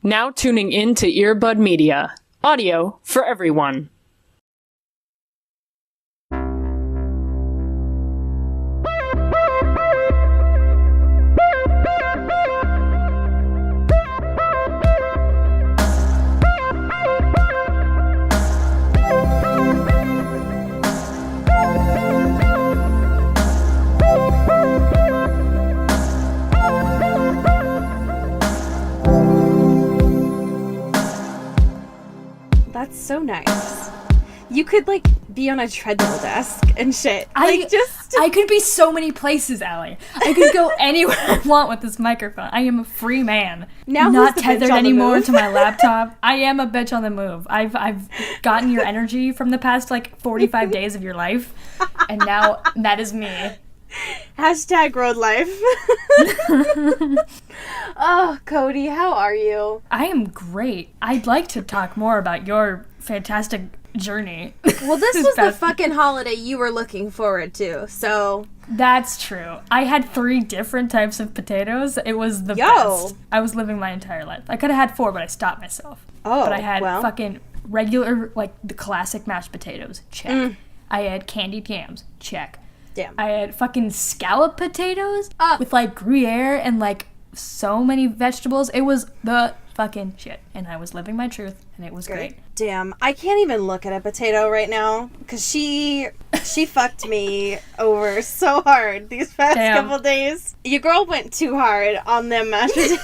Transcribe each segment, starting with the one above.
Now tuning in to Earbud Media. Audio for everyone. That's so nice. You could, like, be on a treadmill desk and shit. I could be so many places, Allie. I could go anywhere I want with this microphone. I am a free man. Now not tethered anymore to my laptop. I am a bitch on the move. I've gotten your energy from the past, 45 days of your life, and now that is me. Hashtag road life. Oh, Cody, how are you? I am great. I'd like to talk more about your fantastic journey. Well, this was the fucking holiday you were looking forward to, so... That's true. I had 3 different types of potatoes. It was the best. I was living my entire life. I could have had 4, but I stopped myself. Oh, but I had fucking regular, the classic mashed potatoes. Check. I had candied yams. Check. Damn. I had fucking scallop potatoes with Gruyere and so many vegetables. It was the fucking shit. And I was living my truth, and it was great. Damn. I can't even look at a potato right now because she fucked me over so hard these past couple days. Your girl went too hard on them mashed potatoes.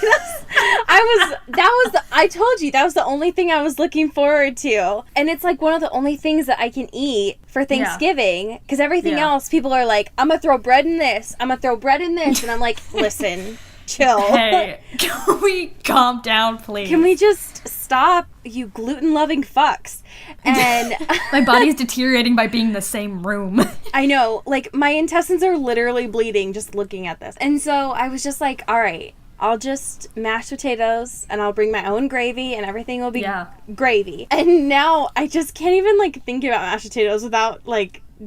I told you, that was the only thing I was looking forward to. And it's one of the only things that I can eat for Thanksgiving because everything else, people are like, I'm gonna throw bread in this. I'm gonna throw bread in this. And I'm like, listen, chill. Hey, can we calm down, please? Can we just stop, you gluten-loving fucks? And my body's deteriorating by being in the same room. I know. My intestines are literally bleeding just looking at this. And so I was just like, all right, I'll just mash potatoes and I'll bring my own gravy and everything will be gravy. And now I just can't even think about mashed potatoes without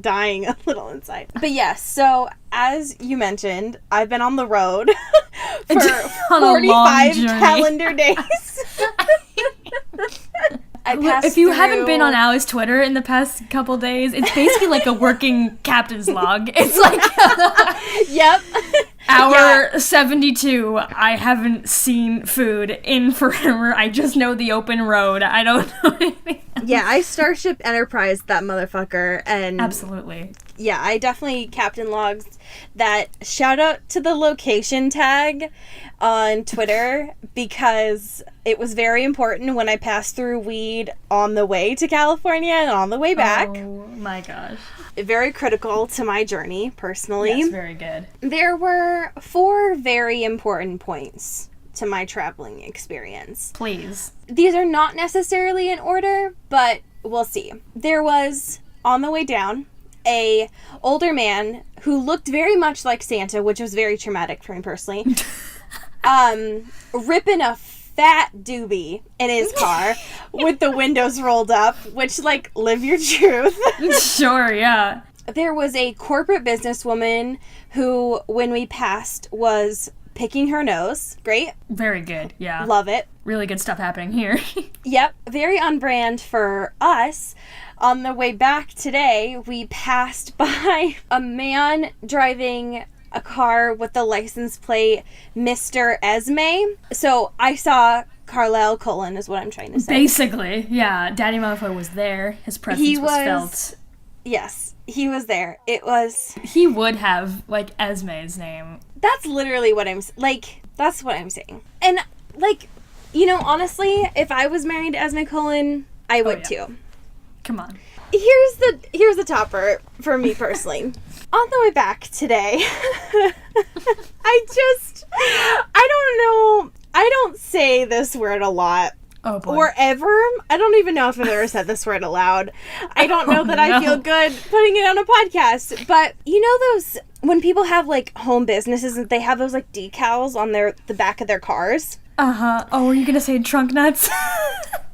dying a little inside. But yes, so as you mentioned, I've been on the road for 45 calendar days. If you haven't been on Allie's Twitter in the past couple days, it's basically a working captain's log. It's yep. Hour 72, I haven't seen food in forever. I just know the open road. I don't know anything else. Yeah, I Starship Enterprise that motherfucker. And absolutely. Yeah, I definitely captain logs that. Shout out to the location tag on Twitter because it was very important when I passed through weed on the way to California and on the way back. Oh my gosh. Very critical to my journey, personally. Yes, very good. There were 4 very important points to my traveling experience. Please. These are not necessarily in order, but we'll see. There was, on the way down, a older man who looked very much like Santa, which was very traumatic for me personally, ripping a fat doobie in his car with the windows rolled up, which, live your truth. Sure, yeah. There was a corporate businesswoman who, when we passed, was picking her nose. Great. Very good, yeah. Love it. Really good stuff happening here. Yep, very on brand for us. On the way back today, we passed by a man driving a car with the license plate Mr. Esme. So I saw Carlisle Cullen is what I'm trying to say. Basically, yeah. Daddy Motherfucker was there. His presence was felt. Yes, he was there. It was... He would have, Esme's name. That's literally what I'm... that's what I'm saying. And, honestly, if I was married to Esme Cullen, I would too. Come on. Here's the topper for me personally. On the way back today, I don't know. I don't say this word a lot. Oh boy. Or ever. I don't even know if I've ever said this word aloud. I don't know that I feel good putting it on a podcast. But you know those, when people have home businesses and they have those decals on the back of their cars? Uh-huh. Oh, were you gonna say trunk nuts?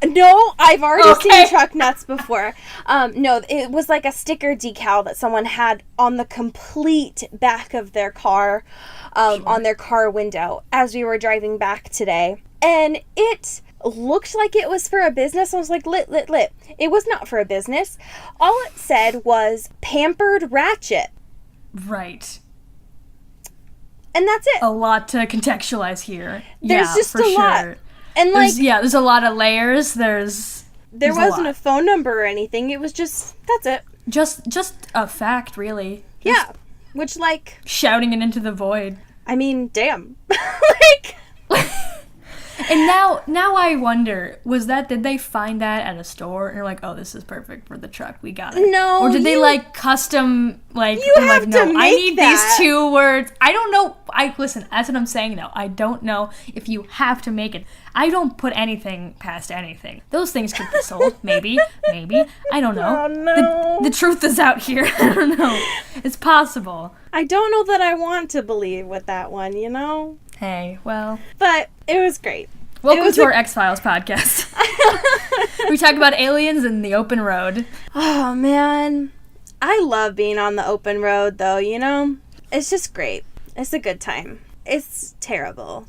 No, I've already seen truck nuts before. No, it was a sticker decal that someone had on the complete back of their car, on their car window as we were driving back today. And it looked like it was for a business. I was like, lit. It was not for a business. All it said was Pampered Ratchet. Right. And that's it. A lot to contextualize here. There's just a lot. And like, there's a lot of layers. There wasn't a phone number or anything. It was just, that's it. Just a fact, really. Yeah. Which, like, shouting it into the void. I mean, damn. Like. And now I wonder, did they find that at a store and they're like, oh, this is perfect for the truck, we got it? No. Or did they like custom, like, you have like, no, to make I need that. these 2 words. I don't know. Listen, that's what I'm saying though. I don't know if you have to make it. I don't put anything past anything. Those things could be sold. Maybe. I don't know. Oh, no. The truth is out here. I don't know. It's possible. I don't know that I want to believe with that one, you know? Hey, well. But it was great. Welcome to our X-Files podcast. We talk about aliens and the open road. Oh, man. I love being on the open road, though, you know? It's just great. It's a good time. It's terrible,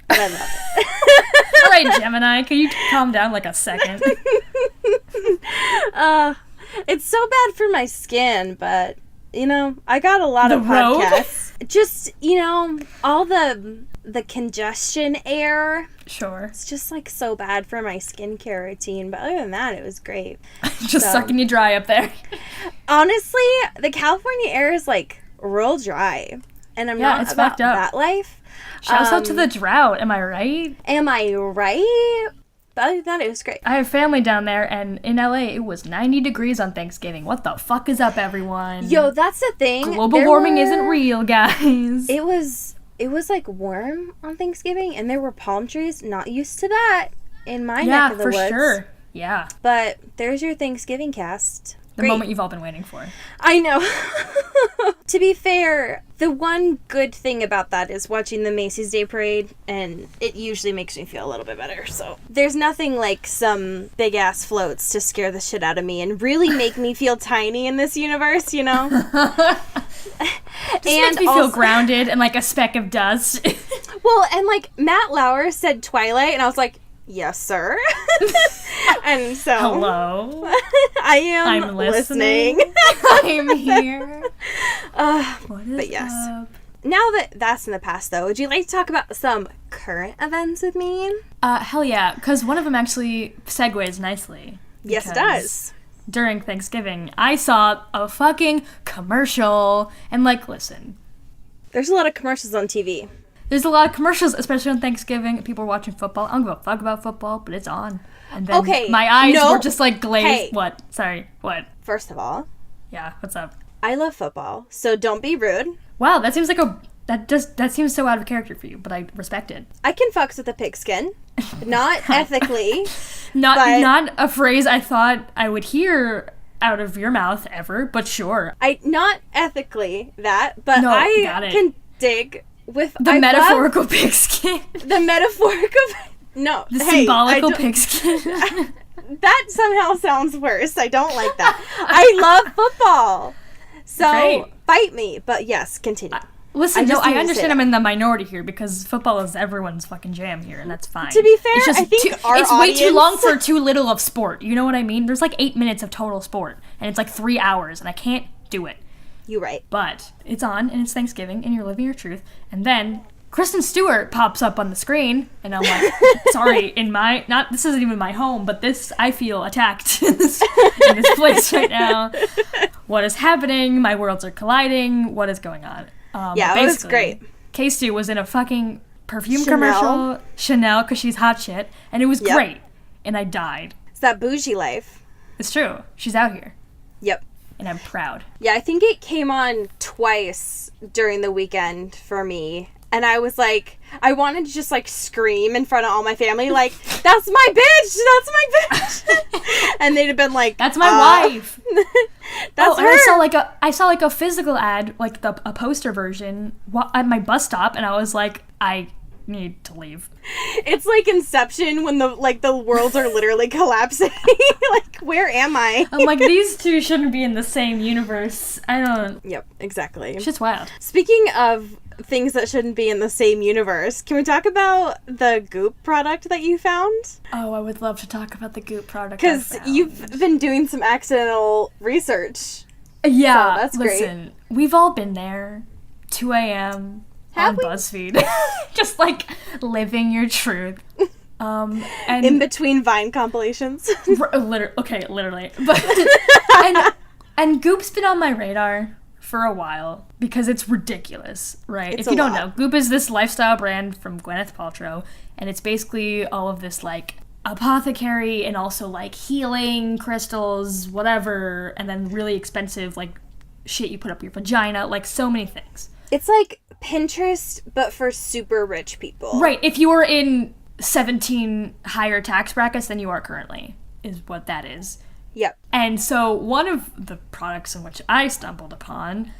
but I love it. All right, Gemini, can you calm down like a second? It's so bad for my skin, but, you know, I got a lot of podcasts. Just, you know, all the congestion air. Sure. It's just, like, so bad for my skincare routine. But other than that, it was great. Just sucking you dry up there. Honestly, the California air is, like, real dry. And I'm not about that life. Shouts out to the drought. Am I right? Am I right? But other than that, it was great. I have family down there, and in LA, it was 90 degrees on Thanksgiving. What the fuck is up, everyone? Yo, that's the thing. Global warming isn't real, guys. It was like warm on Thanksgiving, and there were palm trees. Not used to that in my neck of the woods. Yeah, for sure. Yeah. But there's your Thanksgiving cast. The moment you've all been waiting for. I know. To be fair, the one good thing about that is watching the Macy's Day Parade, and it usually makes me feel a little bit better. So there's nothing like some big-ass floats to scare the shit out of me and really make me feel tiny in this universe, you know? Just makes me feel grounded and like a speck of dust. Well, and like Matt Lauer said Twilight, and I was like, yes, sir. And so, hello. I'm listening. I'm here. What is yes. Up? Now that that's in the past, though, would you like to talk about some current events with me? Hell yeah, because one of them actually segues nicely. Yes, it does. During Thanksgiving, I saw a fucking commercial, and like, listen. There's a lot of commercials on TV. There's a lot of commercials, especially on Thanksgiving. People are watching football. I don't give a fuck about football, but it's on. And then my eyes were just like glazed. Hey. What? Sorry, what? First of all. Yeah, what's up? I love football, so don't be rude. Wow, that seems like that seems so out of character for you, but I respect it. I can fucks with a pigskin. Not ethically. Not a phrase I thought I would hear out of your mouth ever, but sure. Not ethically that, but no, I can dig with the metaphorical pigskin. The metaphorical no. The symbolical pigskin. That somehow sounds worse. I don't like that. I love football. So fight me. But yes, continue. Listen, I understand I'm in the minority here because football is everyone's fucking jam here, and that's fine. To be fair, I think it's way too long for too little of sport. You know what I mean? There's like 8 minutes of total sport, and it's like 3 hours, and I can't do it. You're right. But it's on, and it's Thanksgiving, and you're living your truth, and then Kristen Stewart pops up on the screen, and I'm like, sorry, this isn't even my home, but I feel attacked in this place right now. What is happening? My worlds are colliding. What is going on? It was great. K-Stu was in a fucking perfume commercial, Chanel, because she's hot shit, and it was great, and I died. It's that bougie life. It's true. She's out here. Yep. And I'm proud. Yeah, I think it came on twice during the weekend for me. And I was like, I wanted to just like scream in front of all my family, like, that's my bitch! That's my bitch! And they'd have been like, that's my wife! That's her! And I saw like a physical ad, like a poster version at my bus stop, and I was like, I need to leave. It's like Inception when the worlds are literally collapsing. Like, where am I? I'm like, these two shouldn't be in the same universe. I don't. Yep, exactly. It's just wild. Speaking of things that shouldn't be in the same universe, can we talk about the Goop product that you found? Oh, I would love to talk about the Goop product. Because you've been doing some accidental research. Yeah, so that's great. Listen, we've all been there. 2 a.m. on BuzzFeed. Just like living your truth. And in between Vine compilations. Literally. But and Goop's been on my radar for a while because it's ridiculous, right? If you don't know, Goop is this lifestyle brand from Gwyneth Paltrow, and it's basically all of this like apothecary and also like healing crystals, whatever, and then really expensive like shit you put up your vagina, like so many things. It's like Pinterest, but for super rich people. Right. If you were in 17 higher tax brackets than you are currently, is what that is. Yep. And so one of the products in which I stumbled upon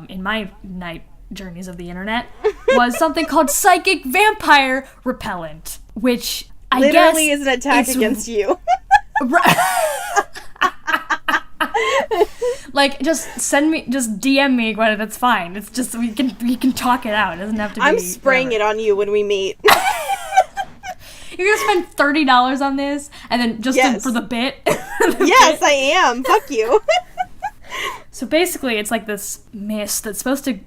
in my night journeys of the internet was something called Psychic Vampire Repellent, which I literally guess is an attack against you. Like, just DM me, Gwyneth, that's fine. It's just, we can talk it out. It doesn't have to be... I'm spraying it on you when we meet. You're gonna spend $30 on this, and then just for the bit? Yes, I am. Fuck you. So basically, it's like this mist that's supposed to,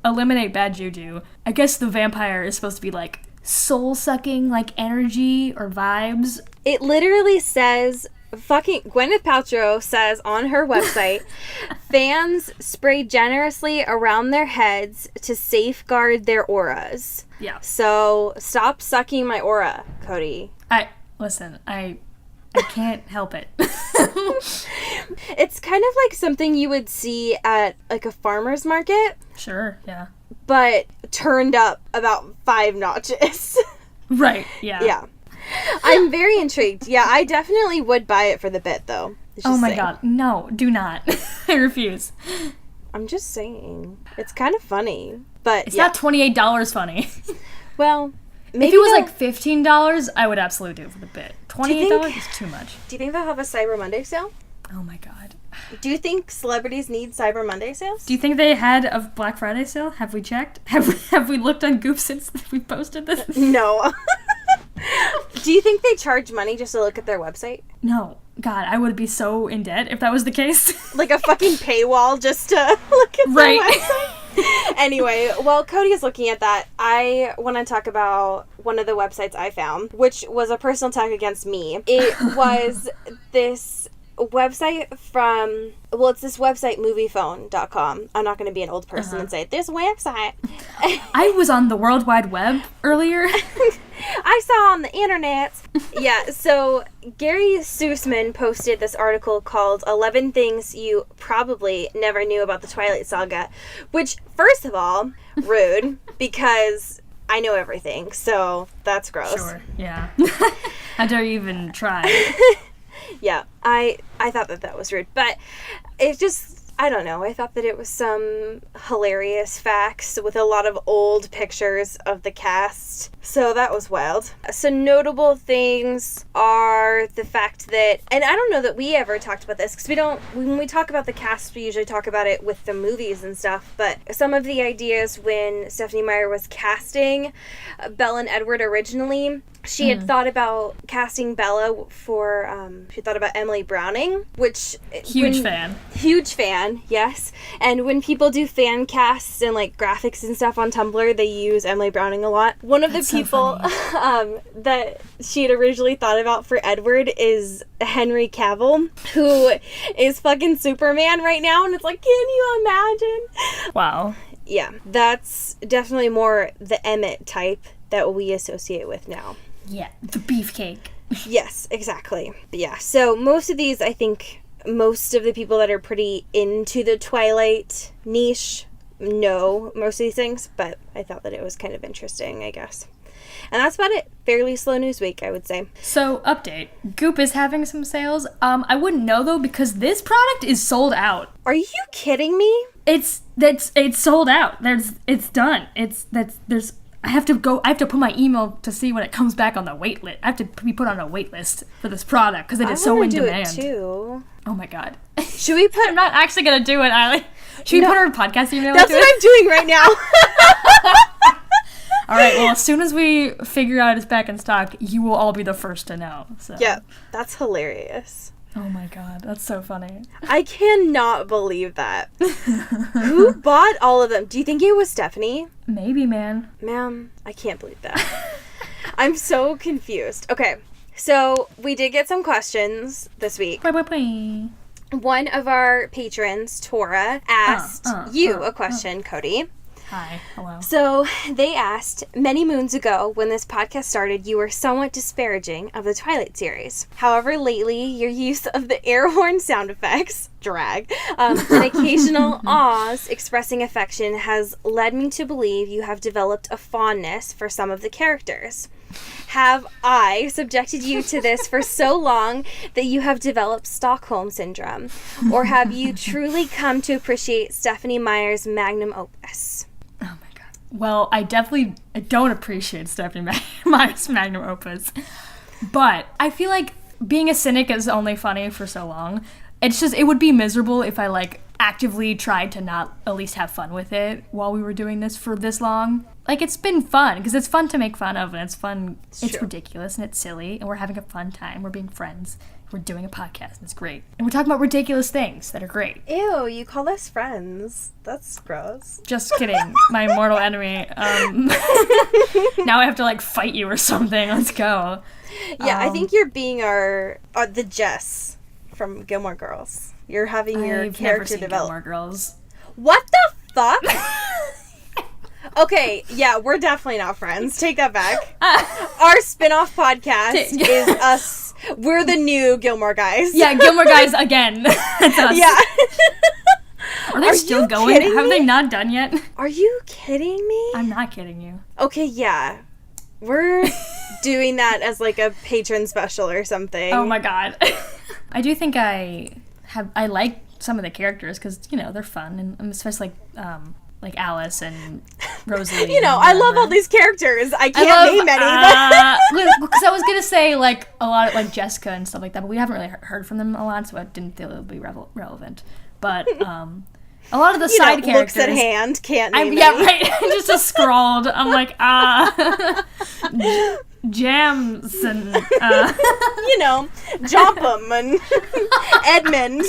eliminate bad juju. I guess the vampire is supposed to be like soul-sucking, like energy or vibes. It literally says... Fucking Gwyneth Paltrow says on her website, fans spray generously around their heads to safeguard their auras. Yeah. So stop sucking my aura, Cody. I can't help it. It's kind of like something you would see at like a farmer's market. Sure, yeah. But turned up about 5 notches. Right, yeah. Yeah. I'm very intrigued. Yeah, I definitely would buy it for the bit, though. Oh my god, no, do not. I refuse. I'm just saying. It's kind of funny, but it's not $28 funny. Well, maybe if it was like $15, I would absolutely do it for the bit. $28 is too much. Do you think they'll have a Cyber Monday sale? Oh my god. Do you think celebrities need Cyber Monday sales? Do you think they had a Black Friday sale? Have we checked? Have we looked on Goop since we posted this? No. Do you think they charge money just to look at their website? No. God, I would be so in debt if that was the case. Like a fucking paywall just to look at their website? Anyway, while Cody is looking at that, I want to talk about one of the websites I found, which was a personal attack against me. It was this website from, well, it's this website, moviephone.com. I'm not going to be an old person and say, this website. I was on the World Wide Web earlier. I saw on the internet. Yeah, so Gary Sussman posted this article called 11 Things You Probably Never Knew About the Twilight Saga, which, first of all, rude, because I know everything, so that's gross. Sure, yeah. How dare you even try? Yeah, I thought that was rude, but it just, I don't know, I thought that it was some hilarious facts with a lot of old pictures of the cast, so that was wild. So notable things are the fact that, and I don't know that we ever talked about this, because when we talk about the cast, we usually talk about it with the movies and stuff, but some of the ideas when Stephenie Meyer was casting Belle and Edward originally, she had thought about casting Bella for, she thought about Emily Browning, which... Huge fan, yes. And when people do fan casts and, like, graphics and stuff on Tumblr, they use Emily Browning a lot. One of the people that she had originally thought about for Edward is Henry Cavill, who is fucking Superman right now, and it's like, can you imagine? Wow. Yeah, that's definitely more the Emmett type that we associate with now. Yeah, the beefcake. Yes, exactly. But yeah, so most of these, I think, most of the people that are pretty into the Twilight niche know most of these things, but I thought that it was kind of interesting, I guess. And that's about it. Fairly slow news week, I would say. So, update. Goop is having some sales. I wouldn't know, though, because this product is sold out. Are you kidding me? It's sold out. It's done. There's I have to put my email to see when it comes back on the wait list. I have to be put on a wait list for this product because it is so in demand. I do it too. Oh my god. Should we put... I'm not actually going to do it, Eileen. Should we put our podcast email That's what I'm doing right now. All right, well, as soon as we figure out it's back in stock, you will all be the first to know. So. Yeah, that's hilarious. Oh my god, that's so funny. I cannot believe that. Who bought all of them? Do you think it was Stephanie? Maybe, man. Ma'am, I can't believe that. I'm so confused. Okay, so we did get some questions this week. One of our patrons, Tora, asked you a question, Cody. Hi, hello. So they asked, many moons ago when this podcast started, you were somewhat disparaging of the Twilight series. However, lately, your use of the air horn sound effects, drag, and occasional ahs expressing affection has led me to believe you have developed a fondness for some of the characters. Have I subjected you to this for so long that you have developed Stockholm Syndrome? Or have you truly come to appreciate Stephanie Meyer's magnum opus? Oh my god. Well, I don't appreciate Stephanie Meyer's magnum opus. But I feel like being a cynic is only funny for so long. It would be miserable if I actively tried to not at least have fun with it while we were doing this for this long. It's been fun, because it's fun to make fun of, and it's fun, it's ridiculous, and it's silly, and we're having a fun time, we're being friends, we're doing a podcast, and it's great. And we're talking about ridiculous things that are great. Ew, you call us friends. That's gross. Just kidding, my mortal enemy. Now I have to, fight you or something, let's go. Yeah, I think you're being the Jess from Gilmore Girls. You're having your character develop. Gilmore Girls. What the fuck? Okay, yeah, we're definitely not friends. Take that back. Our spin-off podcast is us. We're the new Gilmore Guys. Yeah, Gilmore Guys again. That's us. Yeah. Are they still going? Have they not done yet? Are you kidding me? I'm not kidding you. Okay, yeah. We're doing that as a patron special or something. Oh my god. I do think I like some of the characters because, they're fun, and especially like Alice and Rosalie. I love all these characters. I can't name any of them. Because I was going to say, a lot of, Jessica and stuff like that, but we haven't really heard from them a lot, so I didn't feel it would be relevant. But, a lot of the side characters... looks at hand, can't name Yeah, right. Just scrawled. I'm like, Jams and... Jompum and Edmund.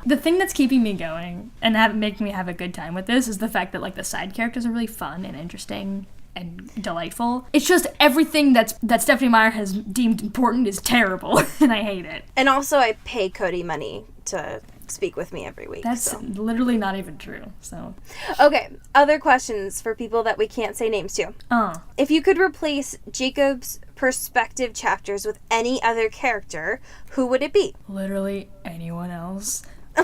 The thing that's keeping me going and making me have a good time with this is the fact that, the side characters are really fun and interesting and delightful. It's just everything that Stephanie Meyer has deemed important is terrible, and I hate it. And also, I pay Cody money to speak with me every week. That's literally not even true, so. Okay, other questions for people that we can't say names to. If you could replace Jacob's perspective chapters with any other character, who would it be? Literally anyone else.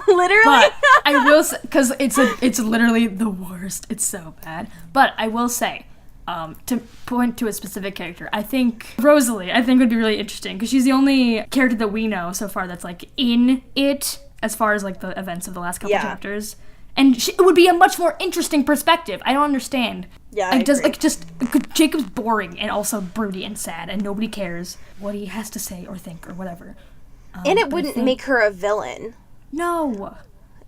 Literally? But I will say, because it's literally the worst. It's so bad. But I will say, to point to a specific character, I think Rosalie, would be really interesting, because she's the only character that we know so far that's, in it, as far as, the events of the last couple chapters. And it would be a much more interesting perspective. I don't understand. Yeah, I agree. Jacob's boring and also broody and sad, and nobody cares what he has to say or think or whatever. And it wouldn't make her a villain. No.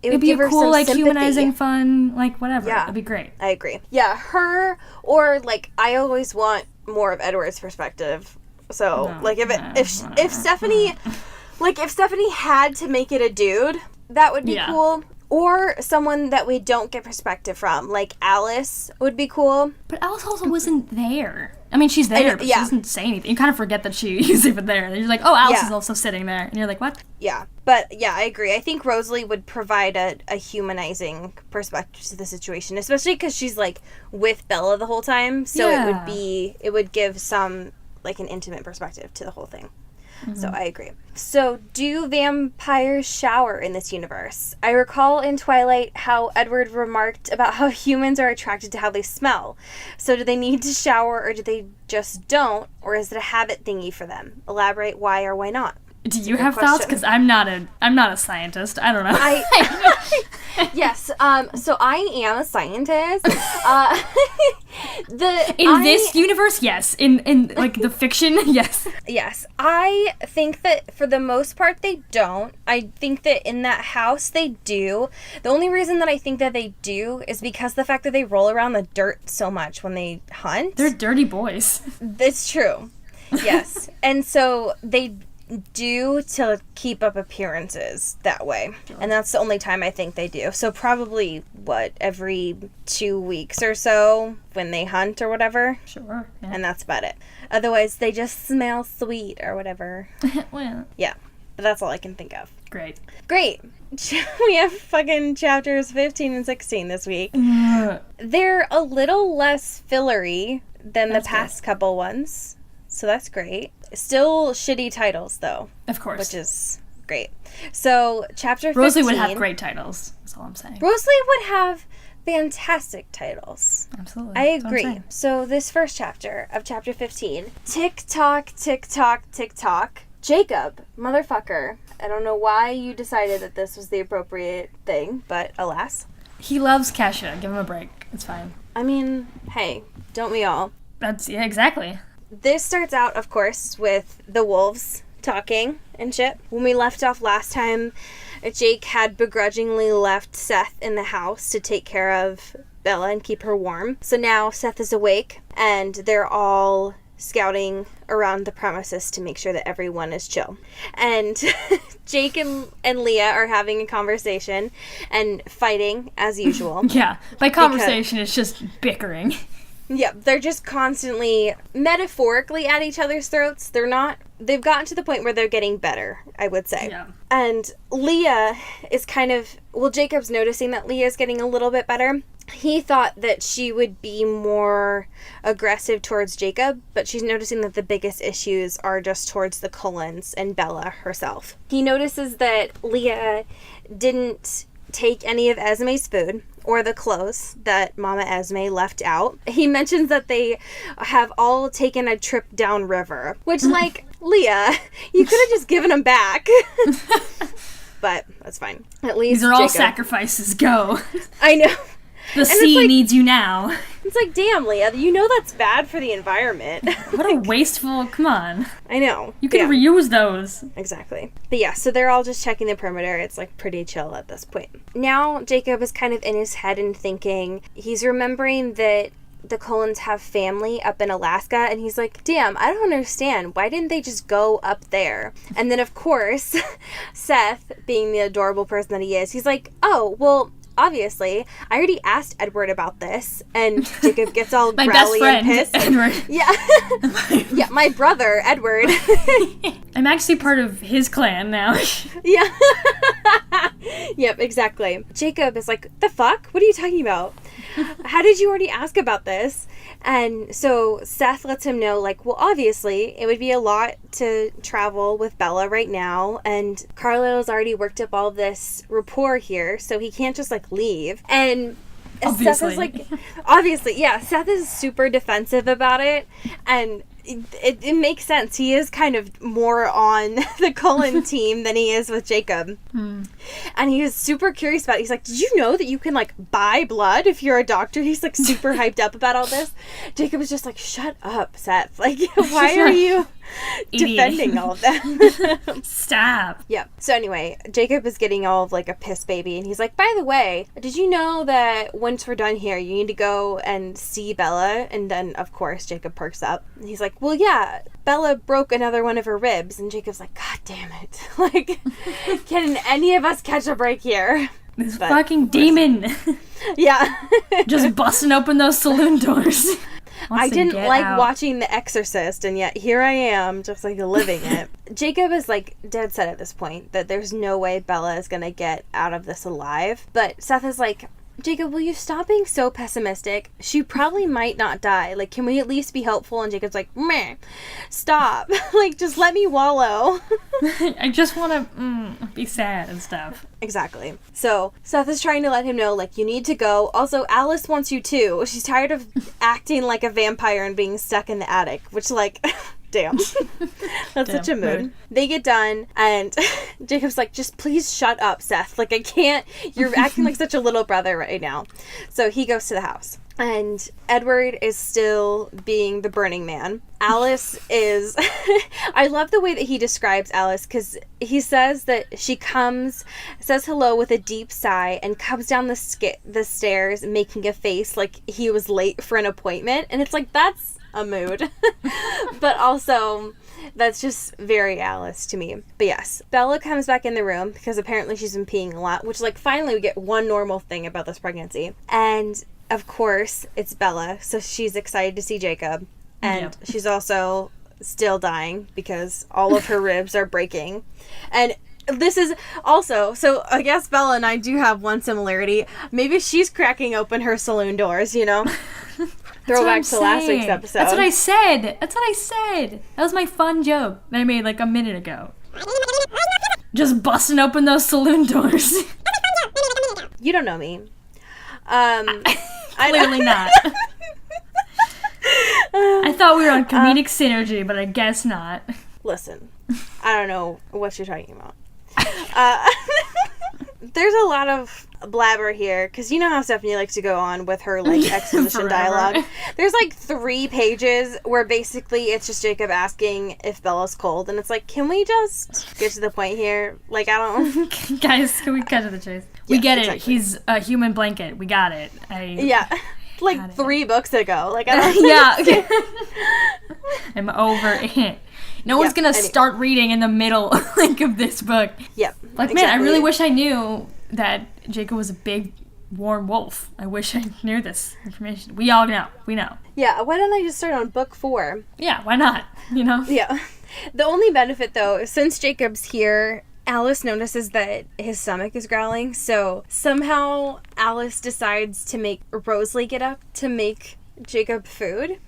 It'd be a cool, sympathy. Humanizing, fun, whatever. Yeah. It'd be great. I agree. Yeah, her, or, I always want more of Edward's perspective. So, if Stephanie, if Stephanie had to make it a dude, that would be cool. Or someone that we don't get perspective from, Alice would be cool. But Alice also wasn't there. I mean, she's there, but she doesn't say anything. You kind of forget that she is even there. And you're like, oh, Alice is also sitting there. And you're like, what? Yeah. But, yeah, I agree. I think Rosalie would provide a humanizing perspective to the situation, especially because she's, with Bella the whole time. So it would give some, an intimate perspective to the whole thing. Mm-hmm. So I agree. So, do vampires shower in this universe? I recall in Twilight how Edward remarked about how humans are attracted to how they smell. So do they need to shower, or do they just don't? Or is it a habit thingy for them? Elaborate why or why not. Do you have thoughts? Because I'm not a scientist. I don't know. Yes. So I am a scientist. This universe, yes. In like the fiction, yes. Yes. I think that for the most part they don't. I think that in that house they do. The only reason that I think that they do is because the fact that they roll around the dirt so much when they hunt. They're dirty boys. It's true. Yes. And so they do to keep up appearances that way. And that's the only time I think they do. So probably, every 2 weeks or so when they hunt or whatever. Sure. Yeah. And that's about it. Otherwise, they just smell sweet or whatever. Well. Yeah. But that's all I can think of. Great. We have fucking chapters 15 and 16 this week. They're a little less fillery than the past couple ones. So that's great. Still shitty titles, though. Of course. Which is great. So, chapter 15... Rosalie would have great titles. That's all I'm saying. Rosalie would have fantastic titles. Absolutely. I agree. So, this first chapter of chapter 15. Tick-tock, tick-tock, tick-tock. Jacob, motherfucker. I don't know why you decided that this was the appropriate thing, but alas. He loves Kesha. Give him a break. It's fine. I mean, hey, don't we all? Yeah, exactly. This starts out, of course, with the wolves talking and shit. When we left off last time, Jake had begrudgingly left Seth in the house to take care of Bella and keep her warm. So now Seth is awake, and they're all scouting around the premises to make sure that everyone is chill. And Jake and Leah are having a conversation and fighting, as usual. Yeah, by conversation, it's just bickering. Yeah, they're just constantly, metaphorically at each other's throats. They've gotten to the point where they're getting better, I would say. Yeah. And Leah is Jacob's noticing that Leah's getting a little bit better. He thought that she would be more aggressive towards Jacob, but she's noticing that the biggest issues are just towards the Cullens and Bella herself. He notices that Leah didn't take any of Esme's food or the clothes that Mama Esme left out. He mentions that they have all taken a trip downriver, which, Leah, you could have just given them back. But that's fine. At least these are all sacrifices. Go. I know. The sea needs you now. It's like, damn, Leah, you know that's bad for the environment. What a wasteful, come on. I know. You can reuse those. Exactly. But yeah, so they're all just checking the perimeter. It's pretty chill at this point. Now Jacob is kind of in his head and thinking, he's remembering that the Cullens have family up in Alaska, and he's like, damn, I don't understand. Why didn't they just go up there? And then, of course, Seth, being the adorable person that he is, he's like, oh, well, obviously, I already asked Edward about this, and Jacob gets all my growly best friend, and pissed. Edward. Yeah. Yeah, my brother, Edward. I'm actually part of his clan now. Yeah. Yep, exactly. Jacob is like, the fuck? What are you talking about? How did you already ask about this? And so Seth lets him know, well, obviously, it would be a lot to travel with Bella right now, and Carlisle's already worked up all this rapport here, so he can't just, leave. And obviously. Seth is obviously, yeah, Seth is super defensive about it, and it makes sense. He is kind of more on the Cullen team than he is with Jacob. And he was super curious about it. He's like, did you know that you can buy blood if you're a doctor? He's super hyped up about all this. Jacob is just like, shut up, Seth. Why are you defending all of that? Stop. Yeah. So anyway, Jacob is getting all of a piss baby, and he's like, by the way, did you know that once we're done here, you need to go and see Bella? And then, of course, Jacob perks up. And he's like, well, yeah, Bella broke another one of her ribs. And Jacob's like, God damn it. Can any of us catch a break here? This fucking demon. Yeah. Just busting open those saloon doors. I didn't watching The Exorcist, and yet here I am, just living it. Jacob is dead set at this point that there's no way Bella is gonna get out of this alive. But Seth is like, Jacob, will you stop being so pessimistic? She probably might not die. Can we at least be hopeful? And Jacob's like, meh, stop. Just let me wallow. I just want to be sad and stuff. Exactly. So Seth is trying to let him know, you need to go. Also, Alice wants you too. She's tired of acting like a vampire and being stuck in the attic, which, damn. That's such a mood. Right. They get done, and Jacob's like, just please shut up, Seth. I can't. You're acting like such a little brother right now. So he goes to the house. And Edward is still being the Burning Man. Alice is... I love the way that he describes Alice, because he says that she says hello with a deep sigh, and comes down the stairs making a face like he was late for an appointment. And it's like, that's a mood. But also... that's just very Alice to me. But yes, Bella comes back in the room because apparently she's been peeing a lot, which, like, finally we get one normal thing about this pregnancy. And, of course, it's Bella, so she's excited to see Jacob. And she's also still dying because all of her ribs are breaking. And this is also... so I guess Bella and I do have one similarity. Maybe she's cracking open her saloon doors, you know? Throwback to last week's episode. That's what I said. That was my fun joke that I made like a minute ago. Just busting open those saloon doors. You don't know me. Clearly not. I thought we were on comedic synergy, but I guess not. Listen, I don't know what you're talking about. There's a lot of blabber here, because you know how Stephanie likes to go on with her, like, exposition dialogue. There's, like, 3 pages where basically it's just Jacob asking if Bella's cold, and it's like, can we just get to the point here? Like, I don't... Guys, can we cut to the chase? We get it. He's a human blanket. We got it. Like, 3 books ago. Like, I don't... yeah. I'm over it. No one's gonna start reading in the middle, like, of this book. Yep. Like, man, I really wish I knew that Jacob was a big, warm wolf. I wish I knew this information. We all know. We know. Yeah, why don't I just start on book 4? Yeah, why not? You know? Yeah. The only benefit, though, is since Jacob's here, Alice notices that his stomach is growling, so somehow Alice decides to make Rosalie get up to make Jacob food.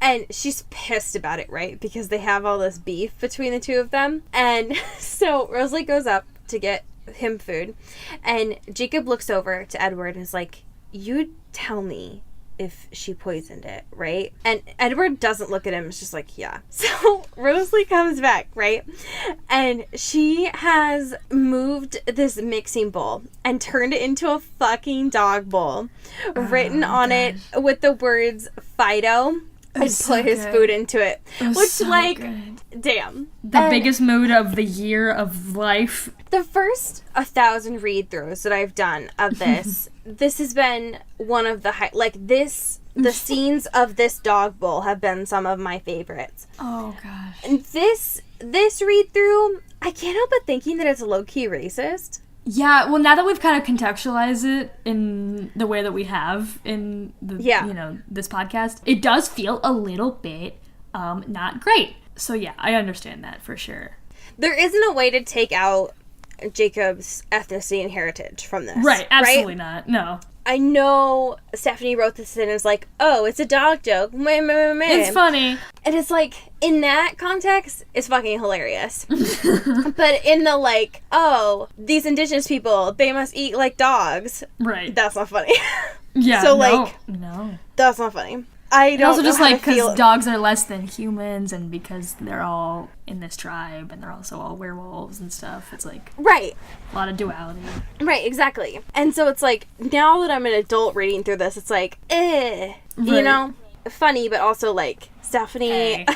And she's pissed about it, right? Because they have all this beef between the two of them. And so Rosalie goes up to get him food. And Jacob looks over to Edward and is like, you tell me if she poisoned it, right? And Edward doesn't look at him. It's just like, yeah. So Rosalie comes back, right? And she has moved this mixing bowl and turned it into a fucking dog bowl. Written on it with the words Fido. And put his food into it. Which, so like, damn. The biggest mood of the year of life. The first 1,000 read-throughs that I've done of this, this has been one of the the scenes of this dog bowl have been some of my favorites. Oh, gosh. And this read-through, I can't help but thinking that it's low-key racist. Yeah, well, now that we've kind of contextualized it in the way that we have in the, this podcast, it does feel a little bit not great. So yeah, I understand that for sure. There isn't a way to take out Jacob's ethnicity and heritage from this. Right, absolutely not. No. I know Stephanie wrote this in and was like, oh, it's a dog joke. It's funny. And it's like, in that context, it's fucking hilarious. But in the like, oh, these indigenous people, they must eat like dogs. Right. That's not funny. Yeah, so no. That's not funny. I don't and also know just how like to feel. because dogs are less than humans, and because they're all in this tribe, and they're also all werewolves and stuff. It's like right, a lot of duality. Right, exactly. And so it's like now that I'm an adult reading through this, it's like, you know, funny, but also like Stephanie. Hey.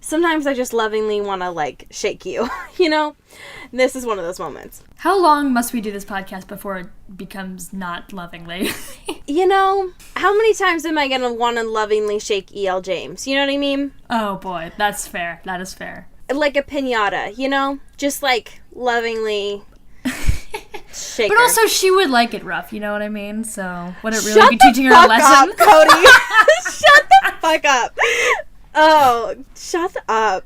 Sometimes I just lovingly want to like shake you, you know. This is one of those moments. How long must we do this podcast before it becomes not lovingly? You know, how many times am I going to want to lovingly shake E.L. James? You know what I mean? Oh, boy. That's fair. That is fair. Like a piñata, you know? Just, like, lovingly shake But her. also, she would like it rough, you know what I mean? So, would it really be teaching her a lesson? Shut the fuck up, Cody! Shut the fuck up! Oh, shut up.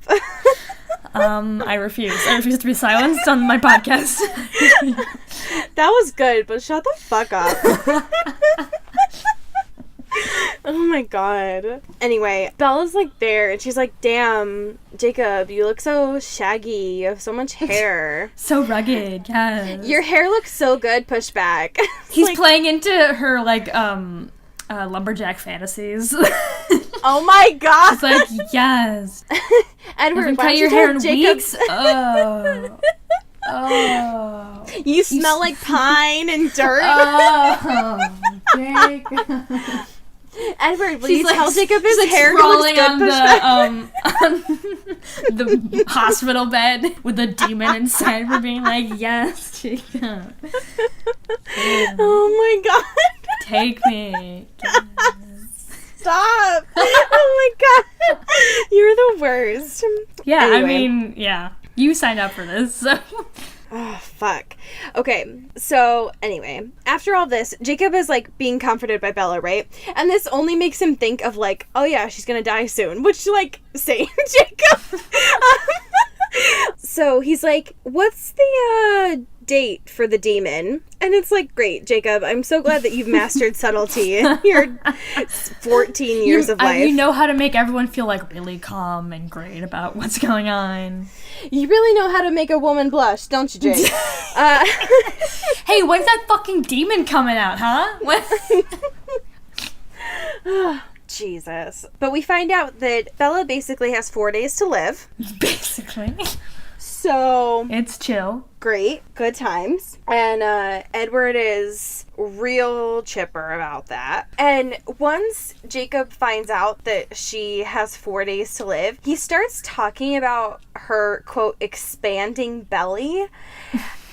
I refuse. I refuse to be silenced on my podcast. That was good, but shut the fuck up. Oh my god. Anyway, Bella's like there, and she's like, damn, Jacob, you look so shaggy. You have so much hair. So rugged, yes. Your hair looks so good pushed back. He's like, playing into her, like, lumberjack fantasies. Oh my god. It's like, yes. Edward, cut your hair in weeks? Oh. You smell like pine and dirt. Oh. Jacob. Edward, will you tell Jacob his she's hair rolling looks good? on the hospital bed with a demon inside for being like, yes, Jacob. Oh my god. Take me. Stop. Oh my god. You're the worst. Yeah, Anyway. I mean, yeah. You signed up for this, so. Oh, fuck. Okay, so anyway, after all this, Jacob is like being comforted by Bella, right? And this only makes him think of like, oh yeah, she's gonna die soon, which like, same, Jacob. So he's like, what's the date for the demon? And it's like, great, Jacob, I'm so glad that you've mastered subtlety in your 14 years of life. You know how to make everyone feel like really calm and great about what's going on. You really know how to make a woman blush, don't you, Jake? Hey, when's that fucking demon coming out, huh? When? Jesus. But we find out that Bella basically has 4 days to live. Basically. So It's chill. great, good times. And Edward is real chipper about that. And once Jacob finds out that she has 4 days to live, he starts talking about her, quote, expanding belly.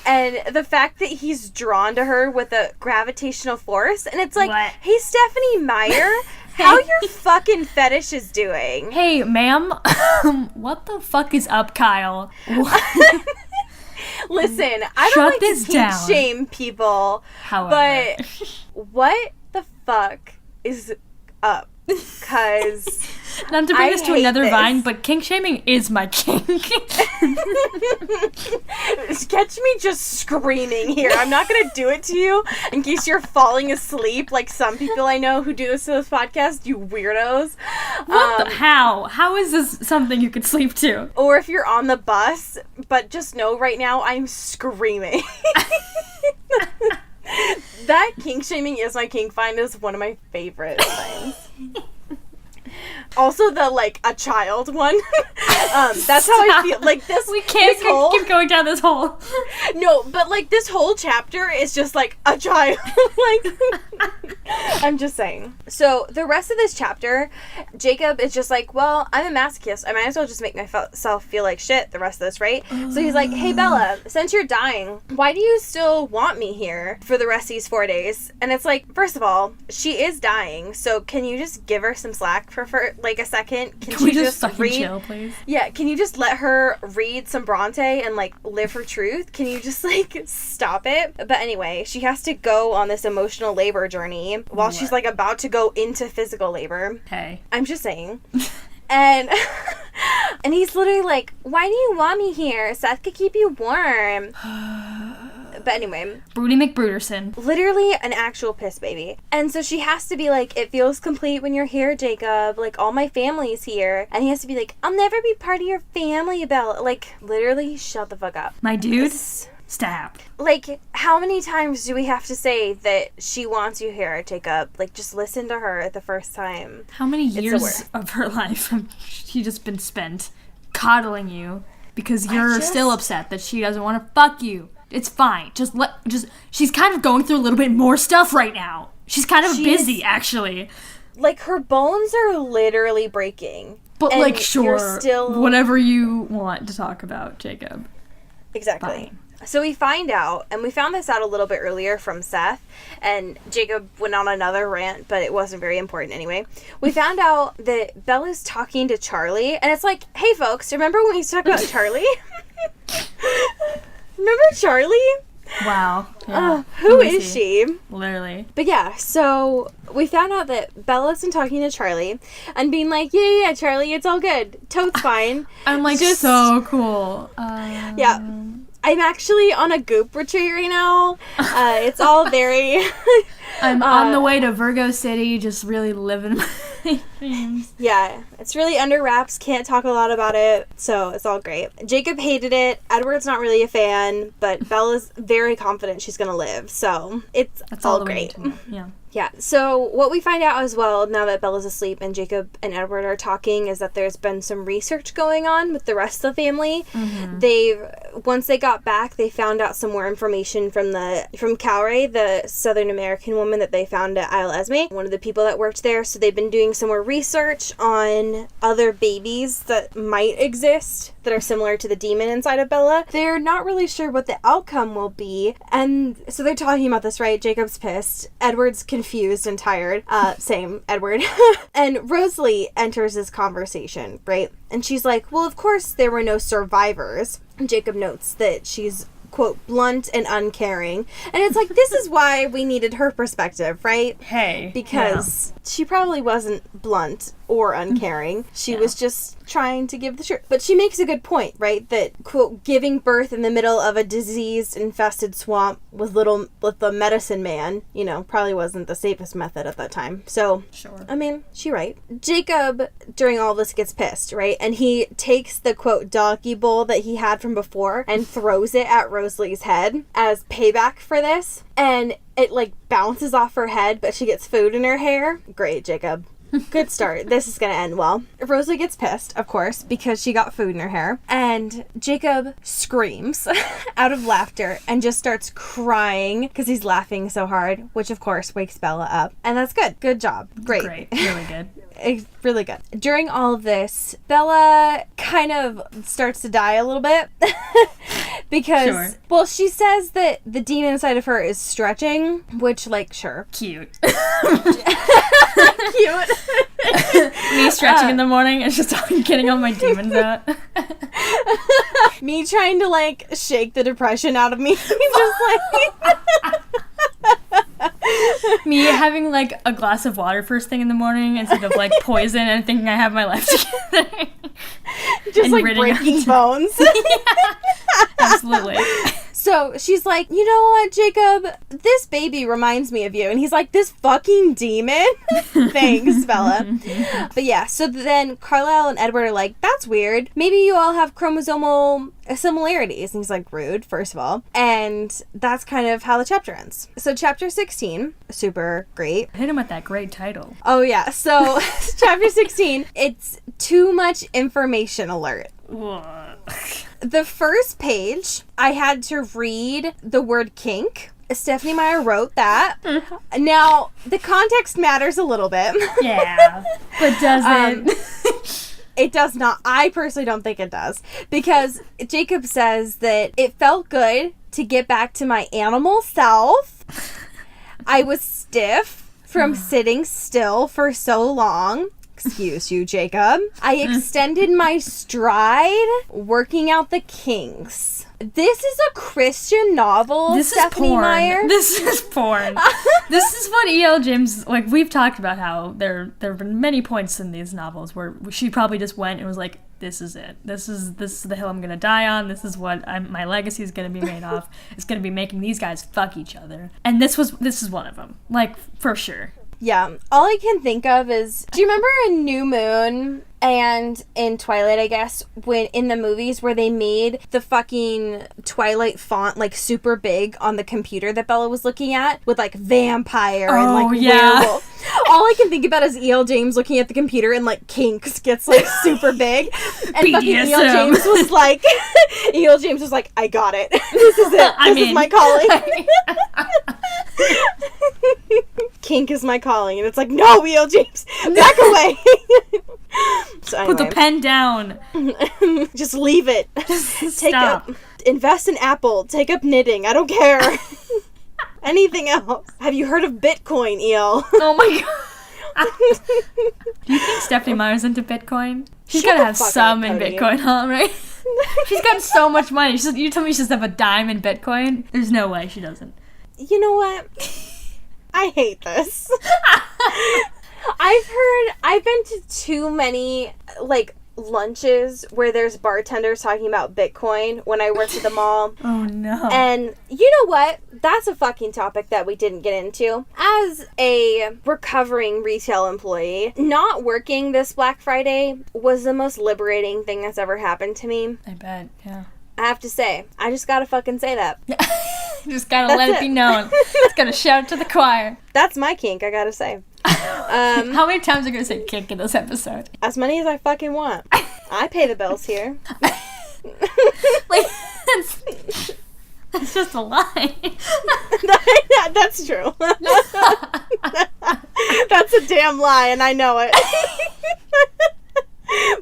And the fact that he's drawn to her with a gravitational force. And it's like, What? hey, Stephanie Meyer, how your fucking fetish is doing. Hey, ma'am. What the fuck is up, Kyle? Listen, I Shut don't like this to kink down. shame people, However. but what the fuck is up? Because Not to bring I us to hate another this. vine, but kink shaming is my kink. catch me just screaming here. I'm not going to do it to you in case you're falling asleep like some people I know who do this to this podcast, you weirdos. What the? How? How is this something you could sleep to? Or if you're on the bus, but just know right now I'm screaming. That kink shaming is my kink find is one of my favorite things. Also the like a child one. That's how I feel. Like this. We can't this whole, keep going down this hole. No, but like this whole chapter is just like a child. Like I'm just saying. So the rest of this chapter, Jacob is just like, well, I'm a masochist. I might as well just make myself feel like shit the rest of this, right? So he's like, hey Bella, since you're dying, why do you still want me here for the rest of these 4 days? And it's like, first of all, she is dying, so can you just give her some slack for like a second? Can we just fucking read? chill, please? Yeah, can you just let her read some Bronte and like live her truth? Can you just like stop it? But anyway, she has to go on this emotional labor journey while she's like about to go into physical labor. Hey. I'm just saying. And and he's literally like, why do you want me here? Seth could keep you warm. But anyway, Broody McBruderson. literally an actual piss baby. And so she has to be like, it feels complete when you're here, Jacob. Like, all my family's here. And he has to be like, I'll never be part of your family, Bella. Like, literally, shut the fuck up. My dude. It's- Stab. Like, how many times do we have to say that she wants you here, Jacob? Like, just listen to her the first time. How many the years worst. of her life have she just been spent coddling you because you're still upset that she doesn't want to fuck you? It's fine. She's kind of going through a little bit more stuff right now. She's kind of busy, actually. Like, her bones are literally breaking. But, And like, sure, you're still... whatever you want to talk about, Jacob. Exactly. Fine. So we find out, and we found this out a little bit earlier from Seth, and Jacob went on another rant, but it wasn't very important anyway. We found out that Bella's talking to Charlie, and it's like, hey folks, remember when we used to talk about Charlie? Remember Charlie? Wow. Yeah. Who is she? Literally. But yeah, so we found out that Bella's been talking to Charlie and being like, yeah, Charlie, it's all good. Toad's fine. I'm like, Just- so cool. Yeah. I'm actually on a goop retreat right now. It's all very... I'm on the way to Virgo City, just really living my dreams. Yeah, it's really under wraps. Can't talk a lot about it, so it's all great. Jacob hated it. Edward's not really a fan, but Bella's very confident she's gonna live, so That's all all we great. need to know. Yeah. Yeah, so what we find out as well, now that Bella's asleep and Jacob and Edward are talking, is that there's been some research going on with the rest of the family. Mm-hmm. They've once they got back, they found out some more information from Calray, the Southern American woman that they found at Isle Esme, one of the people that worked there. So they've been doing some more research on other babies that might exist that are similar to the demon inside of Bella. They're not really sure what the outcome will be, and so they're talking about this, right? Jacob's pissed, Edward's confused and tired, same Edward, and Rosalie enters this conversation, right? And she's like, well, of course there were no survivors. And Jacob notes that she's, quote, blunt and uncaring. And it's like, this is why we needed her perspective, right? Hey. Because she probably wasn't blunt or uncaring. She was just trying to give the truth. But she makes a good point, right? That, quote, giving birth in the middle of a disease-infested swamp with the medicine man, you know, probably wasn't the safest method at that time. So, sure. I mean, she right. Jacob, during all this, gets pissed, right? And he takes the, quote, donkey bowl that he had from before and throws it at Rosalie's head as payback for this. And it, like, bounces off her head, but she gets food in her hair. Great, Jacob. Good start. This is going to end well. Rosalie gets pissed, of course, because she got food in her hair. And Jacob screams out of laughter and just starts crying because he's laughing so hard, which, of course, wakes Bella up. And that's good. Good job. Great. Really good. It's really good. During all of this, Bella kind of starts to die a little bit because, well, she says that the demon inside of her is stretching, which, like, sure. Cute. Cute. Me stretching in the morning is just getting all my demons out. Me trying to, like, shake the depression out of me. Just like... Me having, like, a glass of water first thing in the morning instead of, like, poison and thinking I have my life together. Just, and like, breaking bones. Yeah, absolutely. So she's like, you know what, Jacob? This baby reminds me of you. And he's like, this fucking demon? Thanks, Bella. But yeah, so then Carlisle and Edward are like, that's weird. Maybe you all have chromosomal similarities. And he's like, rude, first of all. And that's kind of how the chapter ends. So chapter 16, super great. Hit him with that great title. Oh yeah, so chapter 16, it's too much information alert. The first page, I had to read the word kink. Stephanie Meyer wrote that. Now, the context matters a little bit. Yeah, but does it? It does not. I personally don't think it does. Because Jacob says that it felt good to get back to my animal self. I was stiff from sitting still for so long. Excuse you, Jacob. I extended my stride working out the kinks. This is a Christian novel, this Stephanie is porn. Meyer. This is porn. This is what E.L. James, like, we've talked about how there have been many points in these novels where she probably just went and was like, this is it. This is the hill I'm going to die on. This is what my legacy is going to be made off. It's going to be making these guys fuck each other. And this is one of them. Like, for sure. Yeah. All I can think of is, do you remember in New Moon and in Twilight, I guess, when in the movies where they made the fucking Twilight font, like, super big on the computer that Bella was looking at with, like, vampire and, like, werewolf. All I can think about is E.L. James looking at the computer and, like, kinks gets, like, super big. And fucking E.L. James was like, E.L. James was like, I got it. This is it. This is my calling. Kink is my calling. And it's like, no, E.L. James, back away. So anyway. Put the pen down. Just leave it. Take Stop. Invest in Apple. Take up knitting. I don't care. Anything else. Have you heard of Bitcoin, E.L.? Oh my god. Do you think Stephanie Meyer's into Bitcoin? She's gotta have some in Bitcoin, huh, right? She's got so much money. You tell me she doesn't have a dime in Bitcoin? There's no way she doesn't. You know what? I hate this. I've been to too many, like, lunches where there's bartenders talking about Bitcoin when I worked at the mall. Oh no. And you know what? That's a fucking topic that we didn't get into. As a recovering retail employee, not working this Black Friday was the most liberating thing that's ever happened to me. I bet, yeah. I have to say, I just gotta fucking say that. Just gotta let it be known. Just gotta shout it to the choir. That's my kink, I gotta say. How many times are you gonna say kink in this episode? As many as I fucking want. I pay the bills here. Like, That's just a lie. That's true. That's a damn lie, and I know it.